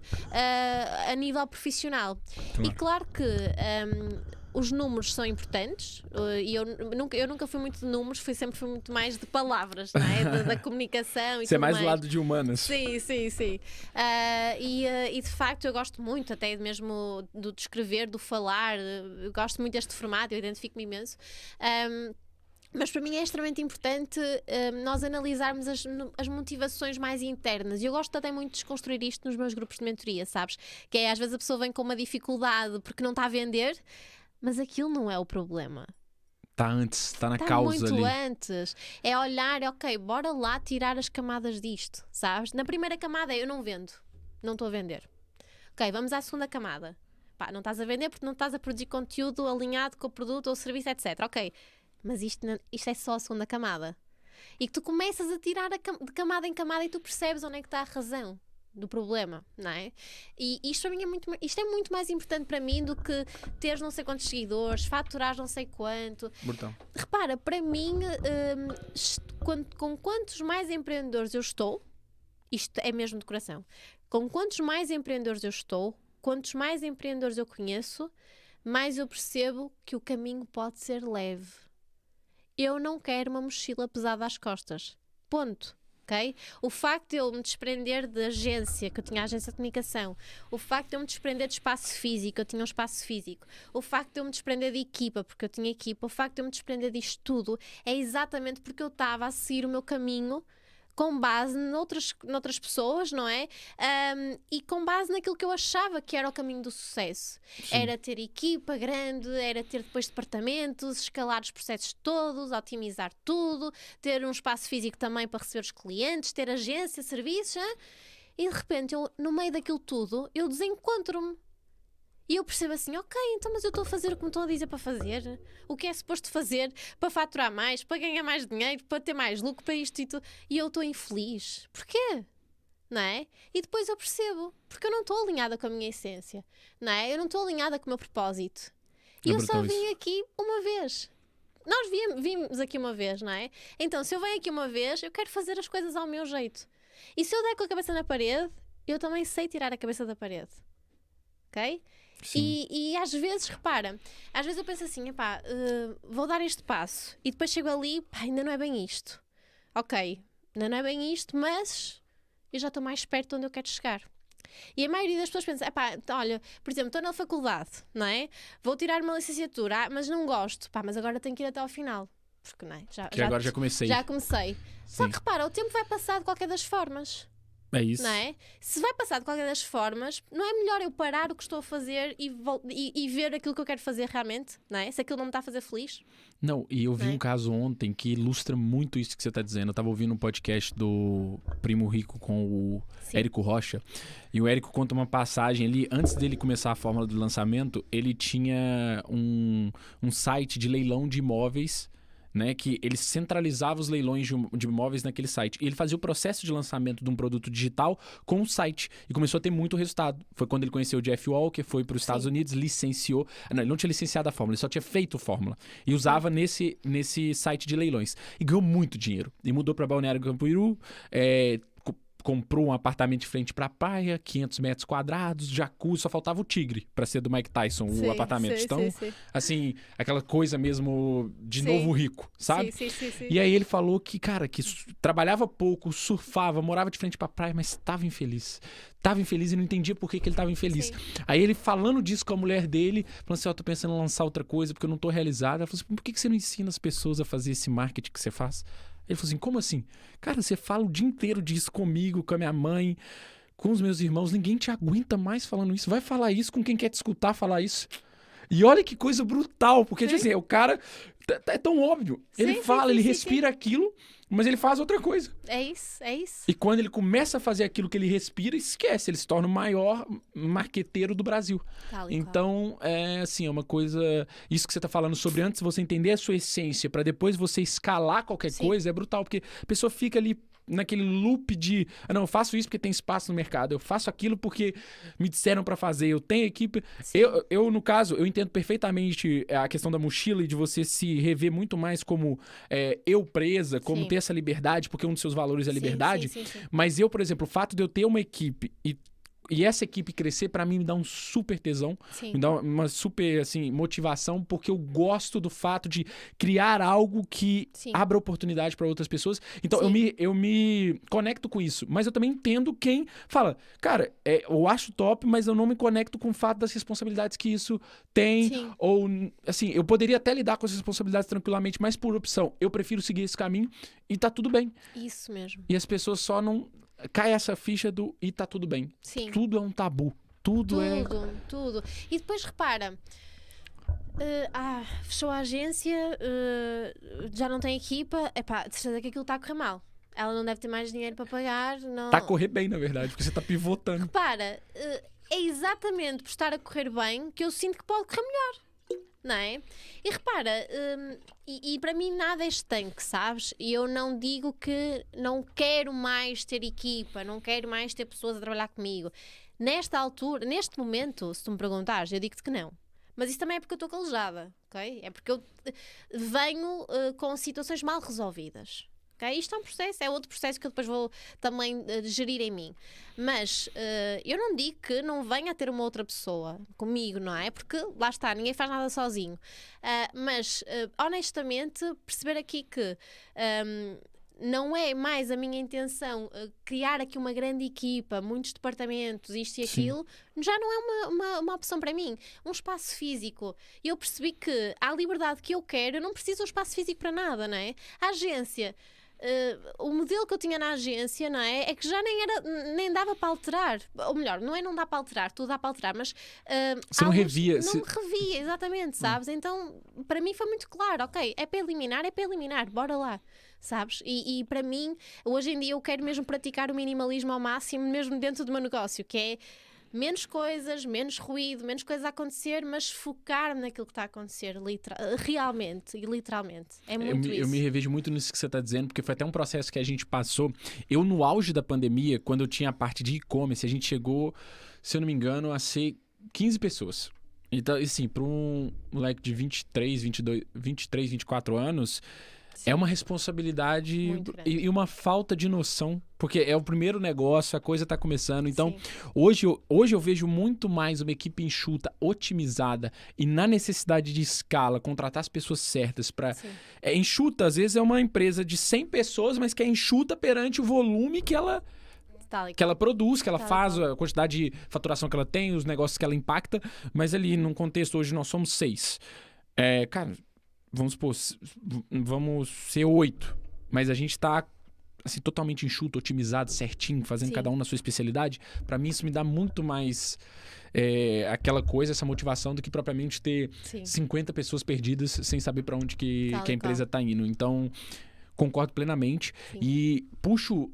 a nível profissional. E claro que os números são importantes e eu nunca fui muito de números, sempre fui muito mais de palavras, não é? Da comunicação e Você é tudo mais do lado de humanas. Sim. E de facto eu gosto muito até mesmo do escrever, do falar, eu gosto muito deste formato, eu identifico-me imenso. Mas para mim é extremamente importante nós analisarmos as motivações mais internas. E eu gosto até muito de desconstruir isto nos meus grupos de mentoria, sabes? Que é, às vezes a pessoa vem com uma dificuldade porque não está a vender, mas aquilo não é o problema. Tá antes, tá na Está causa muito ali. antes. É olhar, ok, bora lá tirar as camadas disto, sabes? Na primeira camada eu não vendo, não estou a vender. Ok, vamos à segunda camada. Pá, não estás a vender porque não estás a produzir conteúdo alinhado com o produto ou o serviço, etc. Ok, mas isto é só a segunda camada. E que tu começas a tirar de camada em camada e tu percebes onde é que está a razão do problema, não é? E isto para mim isto é muito mais importante para mim do que teres não sei quantos seguidores, faturares não sei quanto. Brutal. Repara, para mim, com quantos mais empreendedores eu estou, isto é mesmo de coração, com quantos mais empreendedores eu estou, quantos mais empreendedores eu conheço, mais eu percebo que o caminho pode ser leve. Eu não quero uma mochila pesada às costas. Ponto. Okay? O facto de eu me desprender de agência, que eu tinha agência de comunicação, o facto de eu me desprender de espaço físico, eu tinha um espaço físico, o facto de eu me desprender de equipa, porque eu tinha equipa, o facto de eu me desprender disto tudo, é exatamente porque eu estava a seguir o meu caminho com base noutras pessoas, não é? E com base naquilo que eu achava que era o caminho do sucesso. Sim. Era ter equipa grande, era ter depois departamentos, escalar os processos todos, otimizar tudo, ter um espaço físico também para receber os clientes, ter agência, serviços, hein? E de repente, no meio daquilo tudo, eu desencontro-me. E eu percebo assim, ok, então mas eu estou a fazer o que me estão a dizer para fazer. O que é suposto fazer para faturar mais, para ganhar mais dinheiro, para ter mais lucro, para isto e tudo. E eu estou infeliz. Porquê? Não é? E depois eu percebo, porque eu não estou alinhada com a minha essência. Não é? Eu não estou alinhada com o meu propósito. E eu só vim aqui uma vez. Nós vimos aqui uma vez, não é? Então, se eu venho aqui uma vez, eu quero fazer as coisas ao meu jeito. E se eu der com a cabeça na parede, eu também sei tirar a cabeça da parede. Ok? E às vezes, repara, às vezes eu penso assim, epá, vou dar este passo e depois chego ali, pá, ainda não é bem isto. Ok, ainda não é bem isto, mas eu já estou mais perto de onde eu quero chegar. E a maioria das pessoas pensa, epá, olha, por exemplo, estou na faculdade, não é? Vou tirar uma licenciatura, mas não gosto, pá, mas agora tenho que ir até ao final. Porque não é? Agora já comecei. Já comecei. Só que repara, o tempo vai passar de qualquer das formas. É isso. Não é? Se vai passar de qualquer das formas, não é melhor eu parar o que estou a fazer e ver aquilo que eu quero fazer realmente? Não é? Se aquilo não me está a fazer feliz? Não, e eu vi um caso ontem que ilustra muito isso que você está dizendo. Eu estava ouvindo um podcast do Primo Rico com o Érico Rocha. E o Érico conta uma passagem ali, antes dele começar a fórmula do lançamento, ele tinha um site de leilão de imóveis, né, que ele centralizava os leilões de imóveis naquele site. E ele fazia o processo de lançamento de um produto digital com o site. E começou a ter muito resultado. Foi quando ele conheceu o Jeff Walker, foi para os Estados Unidos, licenciou. Não, ele não tinha licenciado a fórmula, ele só tinha feito fórmula. E usava nesse site de leilões. E ganhou muito dinheiro. E mudou para Balneário Camboriú, comprou um apartamento de frente pra praia, 500 metros quadrados, jacuzzi, só faltava o tigre pra ser do Mike Tyson, o apartamento. Então, assim, aquela coisa mesmo de novo rico, sabe? Sim. E aí ele falou que, cara, que trabalhava pouco, surfava, morava de frente pra praia, mas estava infeliz. Estava infeliz e não entendia por que ele estava infeliz. Sim. Aí ele falando disso com a mulher dele, falando assim, eu tô pensando em lançar outra coisa porque eu não tô realizado. Ela falou assim, por que você não ensina as pessoas a fazer esse marketing que você faz? Ele falou assim, como assim? Cara, você fala o dia inteiro disso comigo, com a minha mãe, com os meus irmãos, ninguém te aguenta mais falando isso. Vai falar isso com quem quer te escutar falar isso. E olha que coisa brutal, porque tipo assim, o cara é tão óbvio. Ele fala, ele respira aquilo, mas ele faz outra coisa. É isso. E quando ele começa a fazer aquilo que ele respira, esquece, ele se torna o maior marqueteiro do Brasil. Então, é assim, é uma coisa... Isso que você tá falando sobre antes você entender a sua essência, para depois você escalar qualquer coisa, é brutal, porque a pessoa fica ali naquele loop de, não, eu faço isso porque tem espaço no mercado, eu faço aquilo porque me disseram pra fazer, eu tenho equipe. Eu, no caso, eu entendo perfeitamente a questão da mochila e de você se rever muito mais como eu presa, como ter essa liberdade, porque um dos seus valores é a liberdade. Sim. Mas eu, por exemplo, o fato de eu ter uma equipe e essa equipe crescer, pra mim, me dá um super tesão. Sim. Me dá uma super, assim, motivação, porque eu gosto do fato de criar algo que abra oportunidade para outras pessoas. Então, eu me conecto com isso. Mas eu também entendo quem fala, cara, eu acho top, mas eu não me conecto com o fato das responsabilidades que isso tem. Sim. Ou, assim, eu poderia até lidar com as responsabilidades tranquilamente, mas por opção, eu prefiro seguir esse caminho e tá tudo bem. Isso mesmo. E as pessoas só não... Cai essa ficha do e tá tudo bem. Sim. Tudo é um tabu. Tudo. E depois repara, fechou a agência, já não tem equipa, de certeza que aquilo está a correr mal. Ela não deve ter mais dinheiro para pagar. Não... Tá a correr bem, na verdade, porque você tá pivotando. Repara, é exatamente por estar a correr bem que eu sinto que pode correr melhor. não é? E repara, e para mim nada é estanque, sabes? E eu não digo que não quero mais ter equipa, não quero mais ter pessoas a trabalhar comigo. Nesta altura, neste momento, se tu me perguntares, eu digo-te que não. Mas isso também é porque eu estou calejada, ok? É porque eu venho com situações mal resolvidas. Okay? Isto é um processo, é outro processo que eu depois vou também gerir em mim. Mas eu não digo que não venha a ter uma outra pessoa comigo, não é? Porque lá está, ninguém faz nada sozinho. Mas honestamente, perceber aqui que não é mais a minha intenção criar aqui uma grande equipa, muitos departamentos, isto e aquilo, já não é uma opção para mim. Um espaço físico. Eu percebi que há a liberdade que eu quero, eu não preciso de um espaço físico para nada, não é? A agência... o modelo que eu tinha na agência, não é? É que já nem dava para alterar. Ou melhor, não dá para alterar, tudo dá para alterar, mas você não revia. Não revia, exatamente, sabes? Então, para mim foi muito claro, ok, é para eliminar, bora lá, sabes? E para mim, hoje em dia eu quero mesmo praticar o minimalismo ao máximo, mesmo dentro do meu negócio, que é menos coisas, menos ruído, menos coisas a acontecer, mas focar-me naquilo que está a acontecer realmente e literalmente. É muito isso. Eu me revejo muito nisso que você está dizendo, porque foi até um processo que a gente passou. Eu, no auge da pandemia, quando eu tinha a parte de e-commerce, a gente chegou, se eu não me engano, a ser 15 pessoas. Então, assim, para um moleque de 23, 24 anos... Sim. É uma responsabilidade e uma falta de noção, porque é o primeiro negócio, a coisa está começando. Então, hoje eu vejo muito mais uma equipe enxuta, otimizada e na necessidade de escala, contratar as pessoas certas para... enxuta, às vezes é uma empresa de 100 pessoas, mas que é enxuta perante o volume que ela produz, que ela faz, a quantidade de faturação que ela tem, os negócios que ela impacta, mas ali, num contexto, hoje nós somos 6. Cara... Vamos supor, vamos ser 8, mas a gente está assim, totalmente enxuto, otimizado, certinho, fazendo cada um na sua especialidade. Para mim, isso me dá muito mais aquela coisa, essa motivação, do que propriamente ter 50 pessoas perdidas sem saber para onde que a empresa está indo. Então, concordo plenamente. E puxo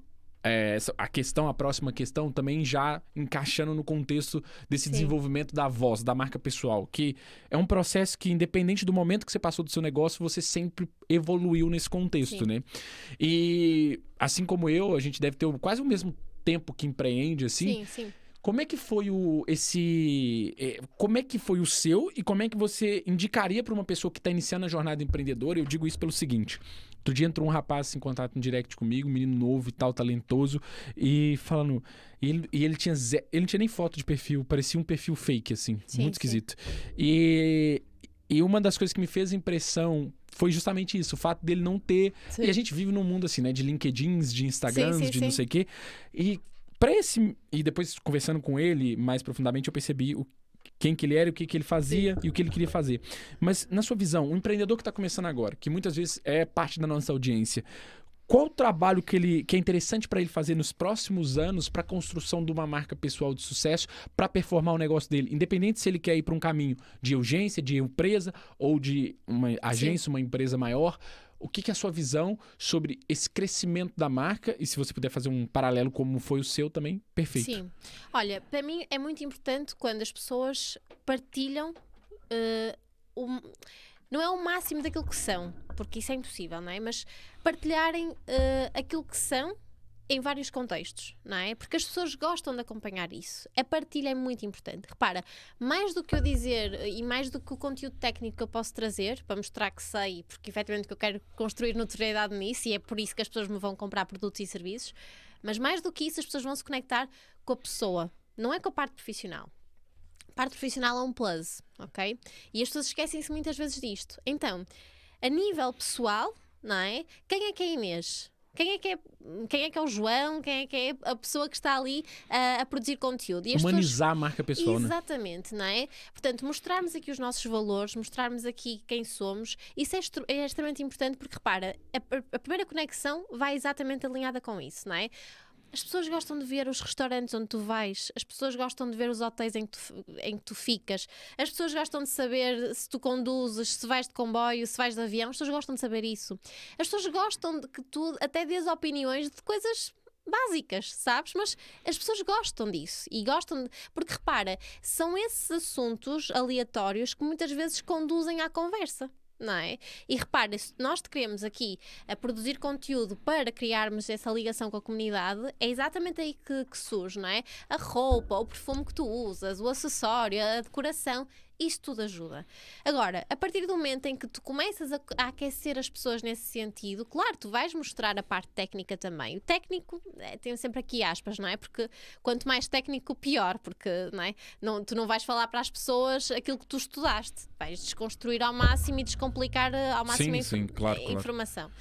a próxima questão, também já encaixando no contexto desse desenvolvimento da voz, da marca pessoal, que é um processo que, independente do momento que você passou do seu negócio, você sempre evoluiu nesse contexto, né? E assim como eu, a gente deve ter quase o mesmo tempo que empreende, assim. Sim. Como é que foi como é que foi o seu e como é que você indicaria para uma pessoa que está iniciando a jornada empreendedora? Eu digo isso pelo seguinte: outro dia entrou um rapaz em contato no direct comigo, um menino novo e tal, talentoso, e falando... E ele não tinha nem foto de perfil, parecia um perfil fake, assim, muito esquisito. E uma das coisas que me fez impressão foi justamente isso, o fato dele não ter... E a gente vive num mundo assim, né, de LinkedIns, de Instagrams, de não sei o quê. E depois, conversando com ele mais profundamente, eu percebi quem que ele era, o que ele fazia e o que ele queria fazer. Mas, na sua visão, um empreendedor que está começando agora, que muitas vezes é parte da nossa audiência, qual o trabalho que é interessante para ele fazer nos próximos anos para a construção de uma marca pessoal de sucesso, para performar o negócio dele? Independente se ele quer ir para um caminho de urgência, de empresa, ou de uma agência, uma empresa maior... O que é a sua visão sobre esse crescimento da marca? E se você puder fazer um paralelo como foi o seu também, perfeito. Sim. Olha, para mim é muito importante quando as pessoas partilham não é o máximo daquilo que são, porque isso é impossível, não é? Mas partilharem aquilo que são em vários contextos, não é? Porque as pessoas gostam de acompanhar isso. A partilha é muito importante. Repara, mais do que eu dizer e mais do que o conteúdo técnico que eu posso trazer para mostrar que sei, porque efetivamente que eu quero construir notoriedade nisso e é por isso que as pessoas me vão comprar produtos e serviços, mas mais do que isso as pessoas vão se conectar com a pessoa, não é com a parte profissional. A parte profissional é um plus, ok? E as pessoas esquecem-se muitas vezes disto. Então, a nível pessoal, não é? Quem é que é a Inês? Quem é que é o João? Quem é que é a pessoa que está ali a produzir conteúdo? E humanizar a marca pessoal, exatamente, não é? Portanto, mostrarmos aqui os nossos valores, mostrarmos aqui quem somos, isso é extremamente importante porque, repara, a primeira conexão vai exatamente alinhada com isso, não é? As pessoas gostam de ver os restaurantes onde tu vais, as pessoas gostam de ver os hotéis em que tu ficas, as pessoas gostam de saber se tu conduzes, se vais de comboio, se vais de avião, as pessoas gostam de saber isso. As pessoas gostam de que tu até dês opiniões de coisas básicas, sabes? Mas as pessoas gostam disso e porque repara, são esses assuntos aleatórios que muitas vezes conduzem à conversa. Não é? E repara, se nós te queremos aqui a produzir conteúdo para criarmos essa ligação com a comunidade, é exatamente aí que surge, não é? A roupa, o perfume que tu usas, o acessório, a decoração, isto tudo ajuda. Agora, a partir do momento em que tu começas a aquecer as pessoas nesse sentido, claro, tu vais mostrar a parte técnica também. O técnico, tem sempre aqui aspas, não é? Porque quanto mais técnico, pior, porque não é? Tu não vais falar para as pessoas aquilo que tu estudaste. Vais desconstruir ao máximo e descomplicar ao máximo claro. Informação.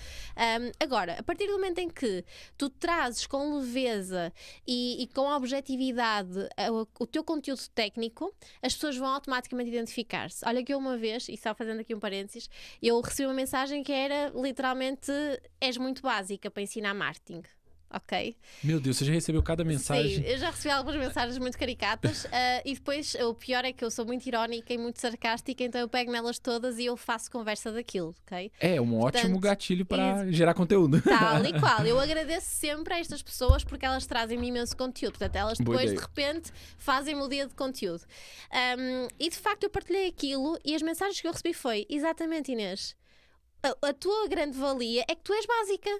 Agora, a partir do momento em que tu trazes com leveza e com objetividade o teu conteúdo técnico, as pessoas vão automaticamente identificar-se. Olha que eu uma vez, e só fazendo aqui um parênteses, eu recebi uma mensagem que era literalmente: és muito básica para ensinar marketing. Ok? Meu Deus, você já recebeu cada mensagem? Sim, eu já recebi algumas mensagens muito caricatas e depois o pior é que eu sou muito irónica e muito sarcástica, então eu pego nelas todas e eu faço conversa daquilo, ok? É um ótimo gatilho para gerar conteúdo. Tal e qual. Eu agradeço sempre a estas pessoas porque elas trazem-me imenso conteúdo. Portanto, elas depois de repente fazem-me o dia de conteúdo. E de facto eu partilhei aquilo e as mensagens que eu recebi foi: exatamente, Inês, a tua grande valia é que tu és básica.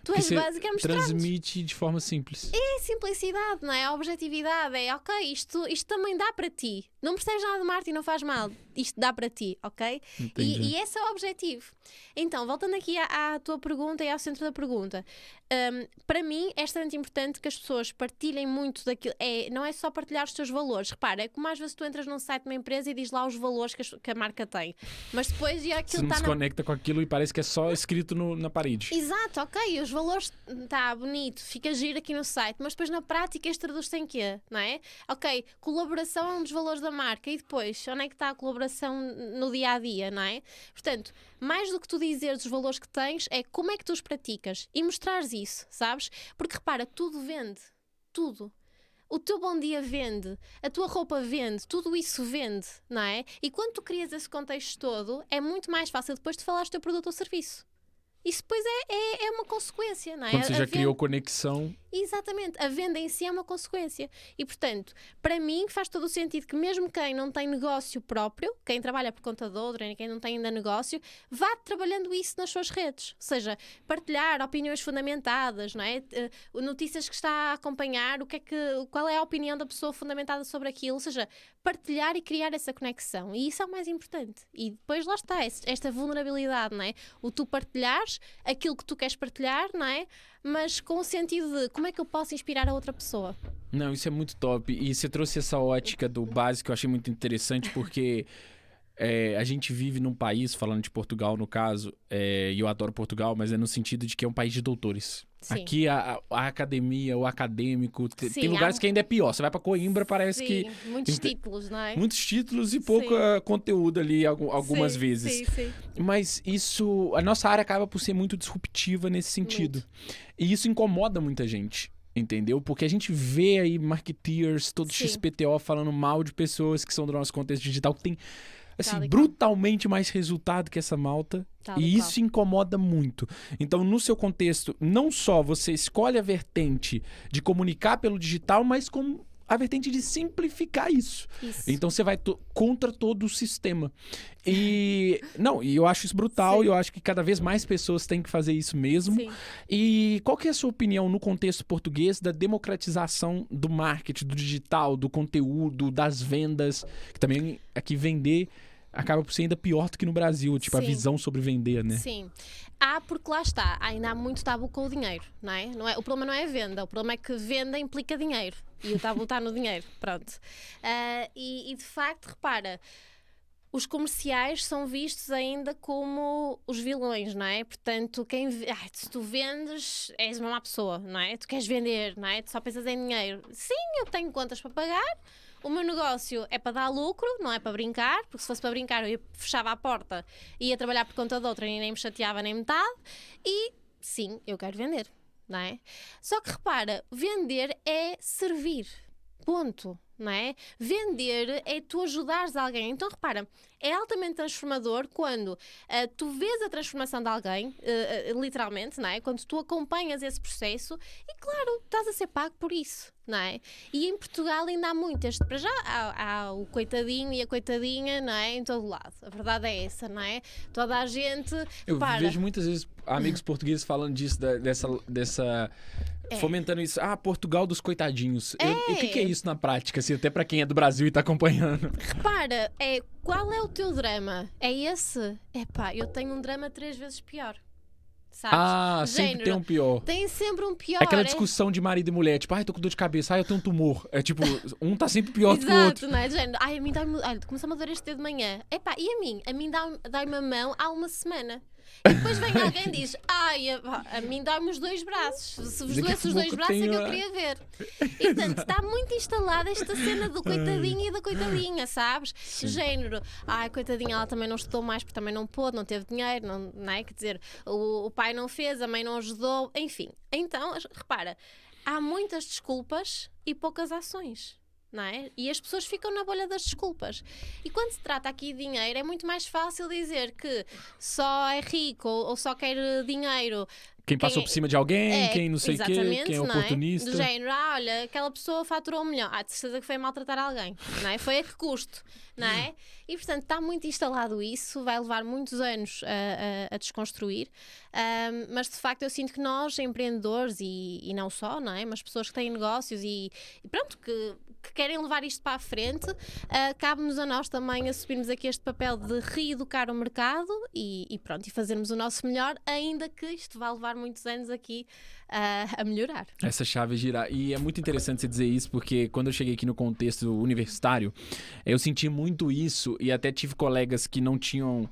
Tu és básica a mostrar-nos. Transmite de forma simples. É simplicidade, não é? A objetividade é: ok, isto também dá para ti. Não percebes nada de marketing, não faz mal. Isto dá para ti, ok? E esse é o objetivo. Então, voltando aqui à tua pergunta e ao centro da pergunta, para mim é extremamente importante que as pessoas partilhem muito daquilo. Não é só partilhar os teus valores. Repara, é como às vezes tu entras num site de uma empresa e diz lá os valores que a marca tem. Mas depois aquilo se não se conecta com aquilo e parece que é só escrito na parede. Exato, ok. Os valores, está bonito, fica giro aqui no site, mas depois na prática isto traduz-se em quê? Não é? Ok, colaboração é um dos valores da marca e depois, onde é que está a colaboração no dia-a-dia, não é? Portanto, mais do que tu dizeres os valores que tens, é como é que tu os praticas e mostrares isso, sabes? Porque repara, tudo vende. Tudo. O teu bom dia vende, a tua roupa vende, tudo isso vende, não é? E quando tu crias esse contexto todo, é muito mais fácil depois de falares do teu produto ou serviço. Isso depois é uma consequência, não é? Quando você já criou conexão. Exatamente, a venda em si é uma consequência. E, portanto, para mim faz todo o sentido que mesmo quem não tem negócio próprio, quem trabalha por conta de outro, quem não tem ainda negócio, vá trabalhando isso nas suas redes. Ou seja, partilhar opiniões fundamentadas, não é? Notícias que está a acompanhar, qual é a opinião da pessoa fundamentada sobre aquilo. Ou seja, partilhar e criar essa conexão. E isso é o mais importante. E depois lá está, esta vulnerabilidade, não é? O tu partilhares aquilo que tu queres partilhar, não é? Mas com o sentido de como é que eu posso inspirar a outra pessoa. Não, isso é muito top. E você trouxe essa ótica do básico, que eu achei muito interessante, porque a gente vive num país, falando de Portugal no caso, e eu adoro Portugal, mas é no sentido de que é um país de doutores. Sim. Aqui a academia, o acadêmico, tem lugares que ainda é pior. Você vai pra Coimbra, parece que... muitos títulos, não é? Muitos títulos e pouco conteúdo ali algumas vezes. Sim. Mas a nossa área acaba por ser muito disruptiva nesse sentido. Muito. E isso incomoda muita gente. Entendeu? Porque a gente vê aí marketeers, todo XPTO falando mal de pessoas que são do nosso contexto digital, que tem... assim, brutalmente mais resultado que essa malta. E isso incomoda muito. Então, no seu contexto, não só você escolhe a vertente de comunicar pelo digital, mas com a vertente de simplificar isso. Então, você vai contra todo o sistema. E eu acho isso brutal. E eu acho que cada vez mais pessoas têm que fazer isso mesmo. Sim. E qual que é a sua opinião no contexto português da democratização do marketing, do digital, do conteúdo, das vendas? Que também aqui vender acaba por ser ainda pior do que no Brasil, tipo, a visão sobre vender, né? Sim. Porque lá está, ainda há muito tabu com o dinheiro, não é? O problema não é a venda, o problema é que venda implica dinheiro. E o tabu está no dinheiro, pronto. E de facto, repara, os comerciais são vistos ainda como os vilões, não é? Portanto, se tu vendes, és uma má pessoa, não é? Tu queres vender, não é? Tu só pensas em dinheiro. Sim, eu tenho contas para pagar. O meu negócio é para dar lucro, não é para brincar, porque se fosse para brincar eu fechava a porta e ia trabalhar por conta de outra e nem me chateava nem metade. E sim, eu quero vender, não é? Só que repara, vender é servir, ponto, não é? Vender é tu ajudares alguém. Então repara, É altamente transformador quando tu vês a transformação de alguém, literalmente, não é? Quando tu acompanhas esse processo e, claro, estás a ser pago por isso. Não é? E em Portugal ainda há muitas. Para já há o coitadinho e a coitadinha, não é? Em todo lado. A verdade é essa, não é? Toda a gente. Eu vejo muitas vezes amigos portugueses falando disso, dessa fomentando isso. Portugal dos coitadinhos. O que é isso na prática? Assim, até para quem é do Brasil e tá acompanhando. Repara, qual é o teu drama? É esse? Eu tenho um drama 3 vezes pior. Sabes? Sempre tem um pior. Tem sempre um pior. É aquela discussão de marido e mulher, tipo, tô com dor de cabeça, eu tenho um tumor. É tipo, um tá sempre pior do que o outro. Exato, não é? Género, a mim dá-me, começou-me a doer este dedo de manhã. E a mim? A mim dá-me a mão há uma semana. E depois vem alguém e diz, a mim dá-me os 2 braços. Se vos doesse os 2 braços é que eu queria ver. E portanto, está muito instalada esta cena do coitadinho e da coitadinha, sabes? Sim. Género, coitadinha, ela também não estudou mais porque também não pôde, não teve dinheiro, não é? Quer dizer, o pai não fez, a mãe não ajudou, enfim. Então, repara, há muitas desculpas e poucas ações. Não é? E as pessoas ficam na bolha das desculpas. E quando se trata aqui de dinheiro, é muito mais fácil dizer que só é rico ou só quer dinheiro quem passou por cima de alguém, quem não sei o quê, quem é oportunista. Do género, olha, aquela pessoa faturou 1 milhão. De certeza que foi maltratar alguém, não é? Foi a que custo, não é? E, portanto, está muito instalado isso, vai levar muitos anos a desconstruir, mas, de facto, eu sinto que nós, empreendedores, e não só, não é? Mas pessoas que têm negócios e pronto, que querem levar isto para a frente, cabe-nos a nós também assumirmos aqui este papel de reeducar o mercado e pronto, e fazermos o nosso melhor, ainda que isto vá levar muitos anos aqui a melhorar. Essa chave girar. E é muito interessante você dizer isso, porque quando eu cheguei aqui no contexto universitário, eu senti muito isso e até tive colegas que não tinham,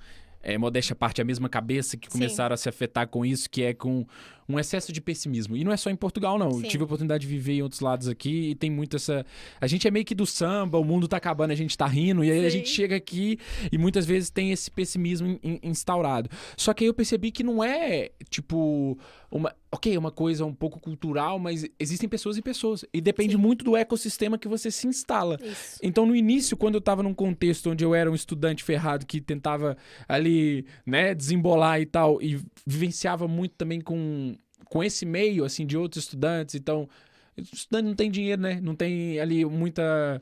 modéstia à parte, a mesma cabeça, que começaram a se afetar com isso, que é com um excesso de pessimismo. E não é só em Portugal, não. Sim. Eu tive a oportunidade de viver em outros lados aqui e tem muito essa... A gente é meio que do samba, o mundo tá acabando, a gente tá rindo, e aí a gente chega aqui e muitas vezes tem esse pessimismo instaurado. Só que aí eu percebi que não é, tipo, uma coisa um pouco cultural, mas existem pessoas e pessoas. E depende muito do ecossistema que você se instala. Isso. Então, no início, quando eu tava num contexto onde eu era um estudante ferrado que tentava ali, né, desembolar e tal, e vivenciava muito também com esse meio, assim, de outros estudantes. Então, o estudante não tem dinheiro, né? Não tem ali muita...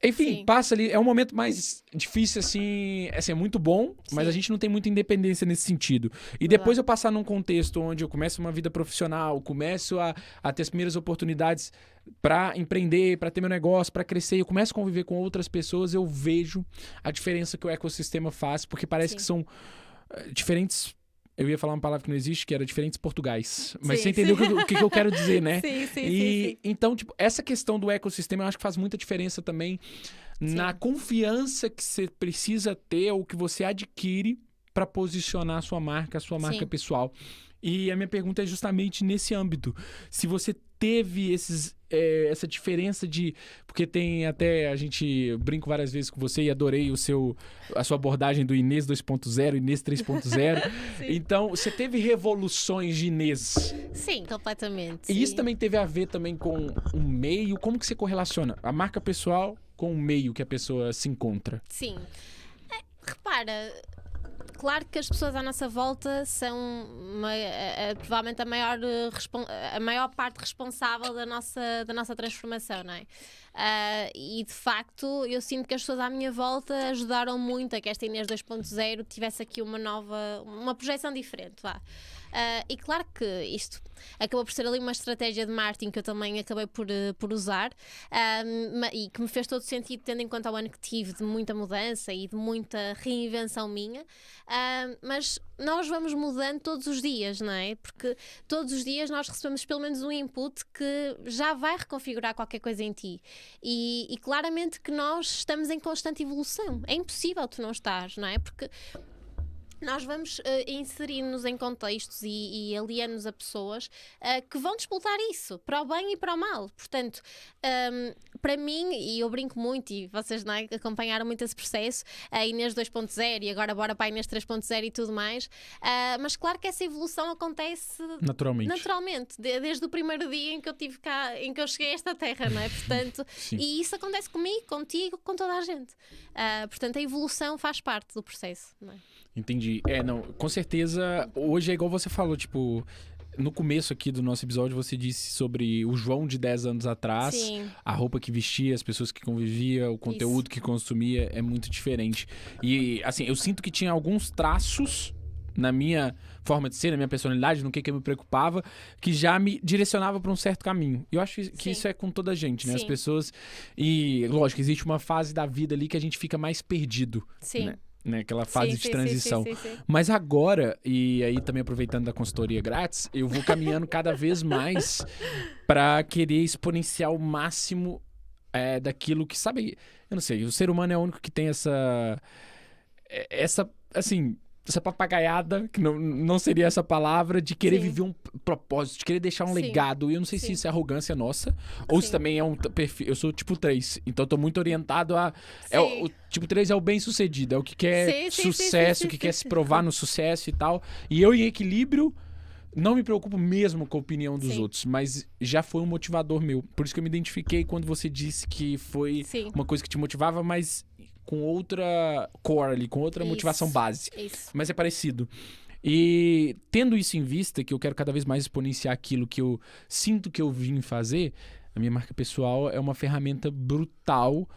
Enfim, passa ali... É um momento mais difícil, assim... É muito bom, mas a gente não tem muita independência nesse sentido. E depois eu passar num contexto onde eu começo uma vida profissional, começo a ter as primeiras oportunidades para empreender, para ter meu negócio, para crescer, eu começo a conviver com outras pessoas, eu vejo a diferença que o ecossistema faz, porque parece que são diferentes... Eu ia falar uma palavra que não existe, que era diferentes Portugais. Mas você entendeu o que eu quero dizer, né? Sim. Então, tipo, essa questão do ecossistema eu acho que faz muita diferença também na confiança que você precisa ter ou que você adquire para posicionar a sua marca pessoal. E a minha pergunta é justamente nesse âmbito. Se você teve essa diferença de... Porque tem até... A gente brinco várias vezes com você e adorei a sua abordagem do Inês 2.0, Inês 3.0. Então, você teve revoluções de Inês. Sim, completamente. E isso também teve a ver também com o meio. Como que você correlaciona a marca pessoal com o meio que a pessoa se encontra? Sim. Repara... Claro que as pessoas à nossa volta são provavelmente a maior parte responsável da nossa transformação, não é? E de facto eu sinto que as pessoas à minha volta ajudaram muito a que esta Inês 2.0 tivesse aqui uma projeção diferente, vá. E claro que isto acabou por ser ali uma estratégia de marketing que eu também acabei por usar, e que me fez todo sentido, tendo em conta o ano que tive de muita mudança e de muita reinvenção minha, mas nós vamos mudando todos os dias, não é? Porque todos os dias nós recebemos pelo menos um input que já vai reconfigurar qualquer coisa em ti, e claramente que nós estamos em constante evolução. É impossível tu não estares, não é? Porque nós vamos inserir-nos em contextos e aliando-nos a pessoas que vão disputar isso, para o bem e para o mal. Portanto, para mim, e eu brinco muito, e vocês não é, acompanharam muito esse processo, a Inês 2.0 e agora bora para a Inês 3.0 e tudo mais, mas claro que essa evolução acontece naturalmente desde o primeiro dia em que eu tive cá, em que eu cheguei a esta terra, não é? Portanto, e isso acontece comigo, contigo, com toda a gente. Portanto, a evolução faz parte do processo, não é? Entendi. Não, com certeza, hoje é igual você falou, tipo, no começo aqui do nosso episódio você disse sobre o João de 10 anos atrás, Sim. a roupa que vestia, as pessoas que convivia, o conteúdo que consumia é muito diferente. E, assim, eu sinto que tinha alguns traços na minha forma de ser, na minha personalidade, no que eu me preocupava, que já me direcionava para um certo caminho. E eu acho que isso é com toda a gente, né? As pessoas... E, lógico, existe uma fase da vida ali que a gente fica mais perdido, né? Aquela fase de transição. Sim. Mas agora, e aí também aproveitando da consultoria grátis, eu vou caminhando cada vez mais para querer exponenciar o máximo daquilo que, sabe, eu não sei, o ser humano é o único que tem essa papagaiada, que não seria essa palavra, de querer viver um propósito, de querer deixar um legado. E eu não sei se isso é arrogância nossa, ou se também é um perfil. Eu sou tipo 3, então eu tô muito orientado a... o tipo 3 é o bem-sucedido, é o que quer sucesso, que quer se provar no sucesso e tal. E eu, em equilíbrio, não me preocupo mesmo com a opinião dos outros, mas já foi um motivador meu. Por isso que eu me identifiquei quando você disse que foi uma coisa que te motivava, mas com outra core ali, com outra motivação base. Mas é parecido. E tendo isso em vista, que eu quero cada vez mais exponenciar aquilo que eu sinto que eu vim fazer, a minha marca pessoal é uma ferramenta brutal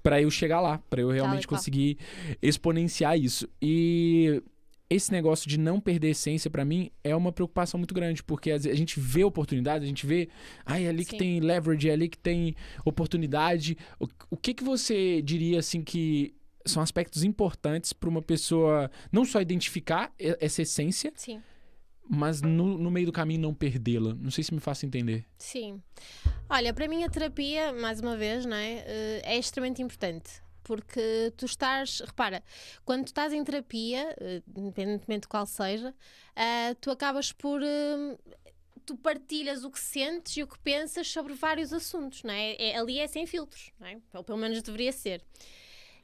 para eu chegar lá, para eu realmente conseguir exponenciar isso. E esse negócio de não perder a essência, pra mim, é uma preocupação muito grande, porque a gente vê oportunidade, a gente vê, é ali que tem leverage, é ali que tem oportunidade. O que você diria, assim, que são aspectos importantes para uma pessoa não só identificar essa essência, mas no meio do caminho não perdê-la? Não sei se me faço entender. Sim. Olha, para mim a terapia, mais uma vez, não é extremamente importante. Porque tu repara, quando tu estás em terapia, independentemente de qual seja, tu acabas por... tu partilhas o que sentes e o que pensas sobre vários assuntos, não é? Ali é sem filtros, não é? Ou pelo menos deveria ser.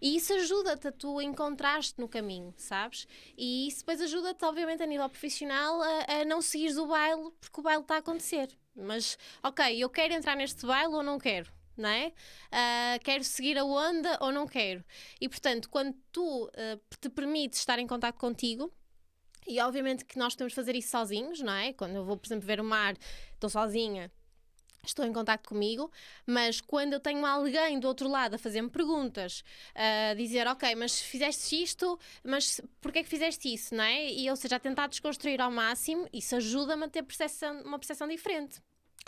E isso ajuda-te a tu encontrar-te no caminho, sabes? E isso depois ajuda-te, obviamente, a nível profissional, a não seguires o baile, porque o baile está a acontecer. Mas, ok, eu quero entrar neste baile ou não quero? Não é? Quero seguir a onda ou não quero? E, portanto, quando tu te permites estar em contacto contigo, e obviamente que nós podemos fazer isso sozinhos, não é? Quando eu vou, por exemplo, ver o mar, estou sozinha, estou em contacto comigo, mas quando eu tenho alguém do outro lado a fazer-me perguntas, a dizer, ok, mas fizeste isto, mas porquê é que fizeste isso, não é? E, ou seja, a tentar desconstruir ao máximo, isso ajuda-me a ter uma percepção diferente.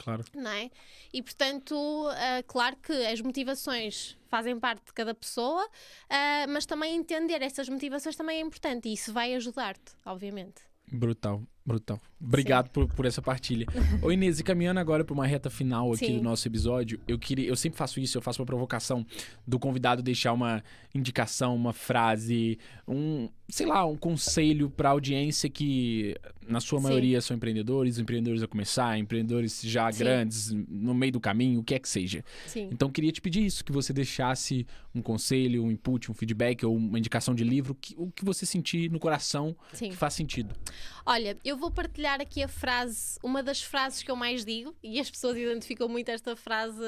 Claro. Não é? E, portanto, claro que as motivações fazem parte de cada pessoa, mas também entender essas motivações também é importante e isso vai ajudar-te, obviamente. Brutal. Obrigado por essa partilha. Ô Inês, e caminhando agora para uma reta final aqui do nosso episódio, eu sempre faço isso, eu faço uma provocação do convidado deixar uma indicação, uma frase, um conselho para a audiência que, na sua maioria, são empreendedores a começar, empreendedores já grandes, no meio do caminho, o que é que seja. Então, eu queria te pedir isso, que você deixasse um conselho, um input, um feedback ou uma indicação de livro, o que você sentir no coração que faz sentido. Olha, eu vou partilhar aqui uma das frases que eu mais digo, e as pessoas identificam muito esta frase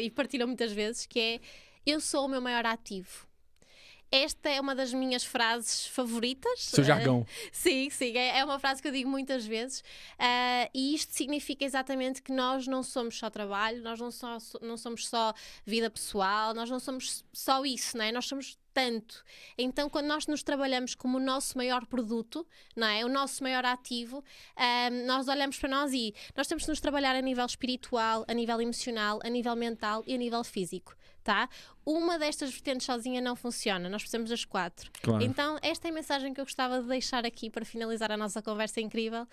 e partilham muitas vezes, que é: eu sou o meu maior ativo. Esta é uma das minhas frases favoritas. Seu jargão. Sim, é uma frase que eu digo muitas vezes. E isto significa exatamente que nós não somos só trabalho, nós não somos só vida pessoal, nós não somos só isso, não é? Nós somos tanto. Então, quando nós nos trabalhamos como o nosso maior produto, não é? O nosso maior ativo, nós olhamos para nós e nós temos de nos trabalhar a nível espiritual, a nível emocional, a nível mental e a nível físico. Tá? Uma destas vertentes sozinha não funciona, nós precisamos das 4. Claro. Então esta é a mensagem que eu gostava de deixar aqui para finalizar a nossa conversa incrível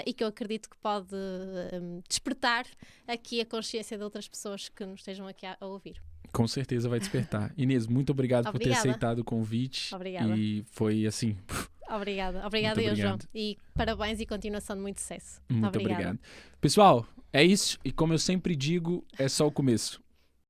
e que eu acredito que pode despertar aqui a consciência de outras pessoas que nos estejam aqui a ouvir. Com certeza vai despertar. Inês, muito obrigado por ter aceitado o convite. Obrigada. E foi assim, Obrigada Muito eu, João. obrigado. E parabéns e continuação de muito sucesso. Muito Obrigada. obrigado. Pessoal, é isso. E como eu sempre digo, é só o começo.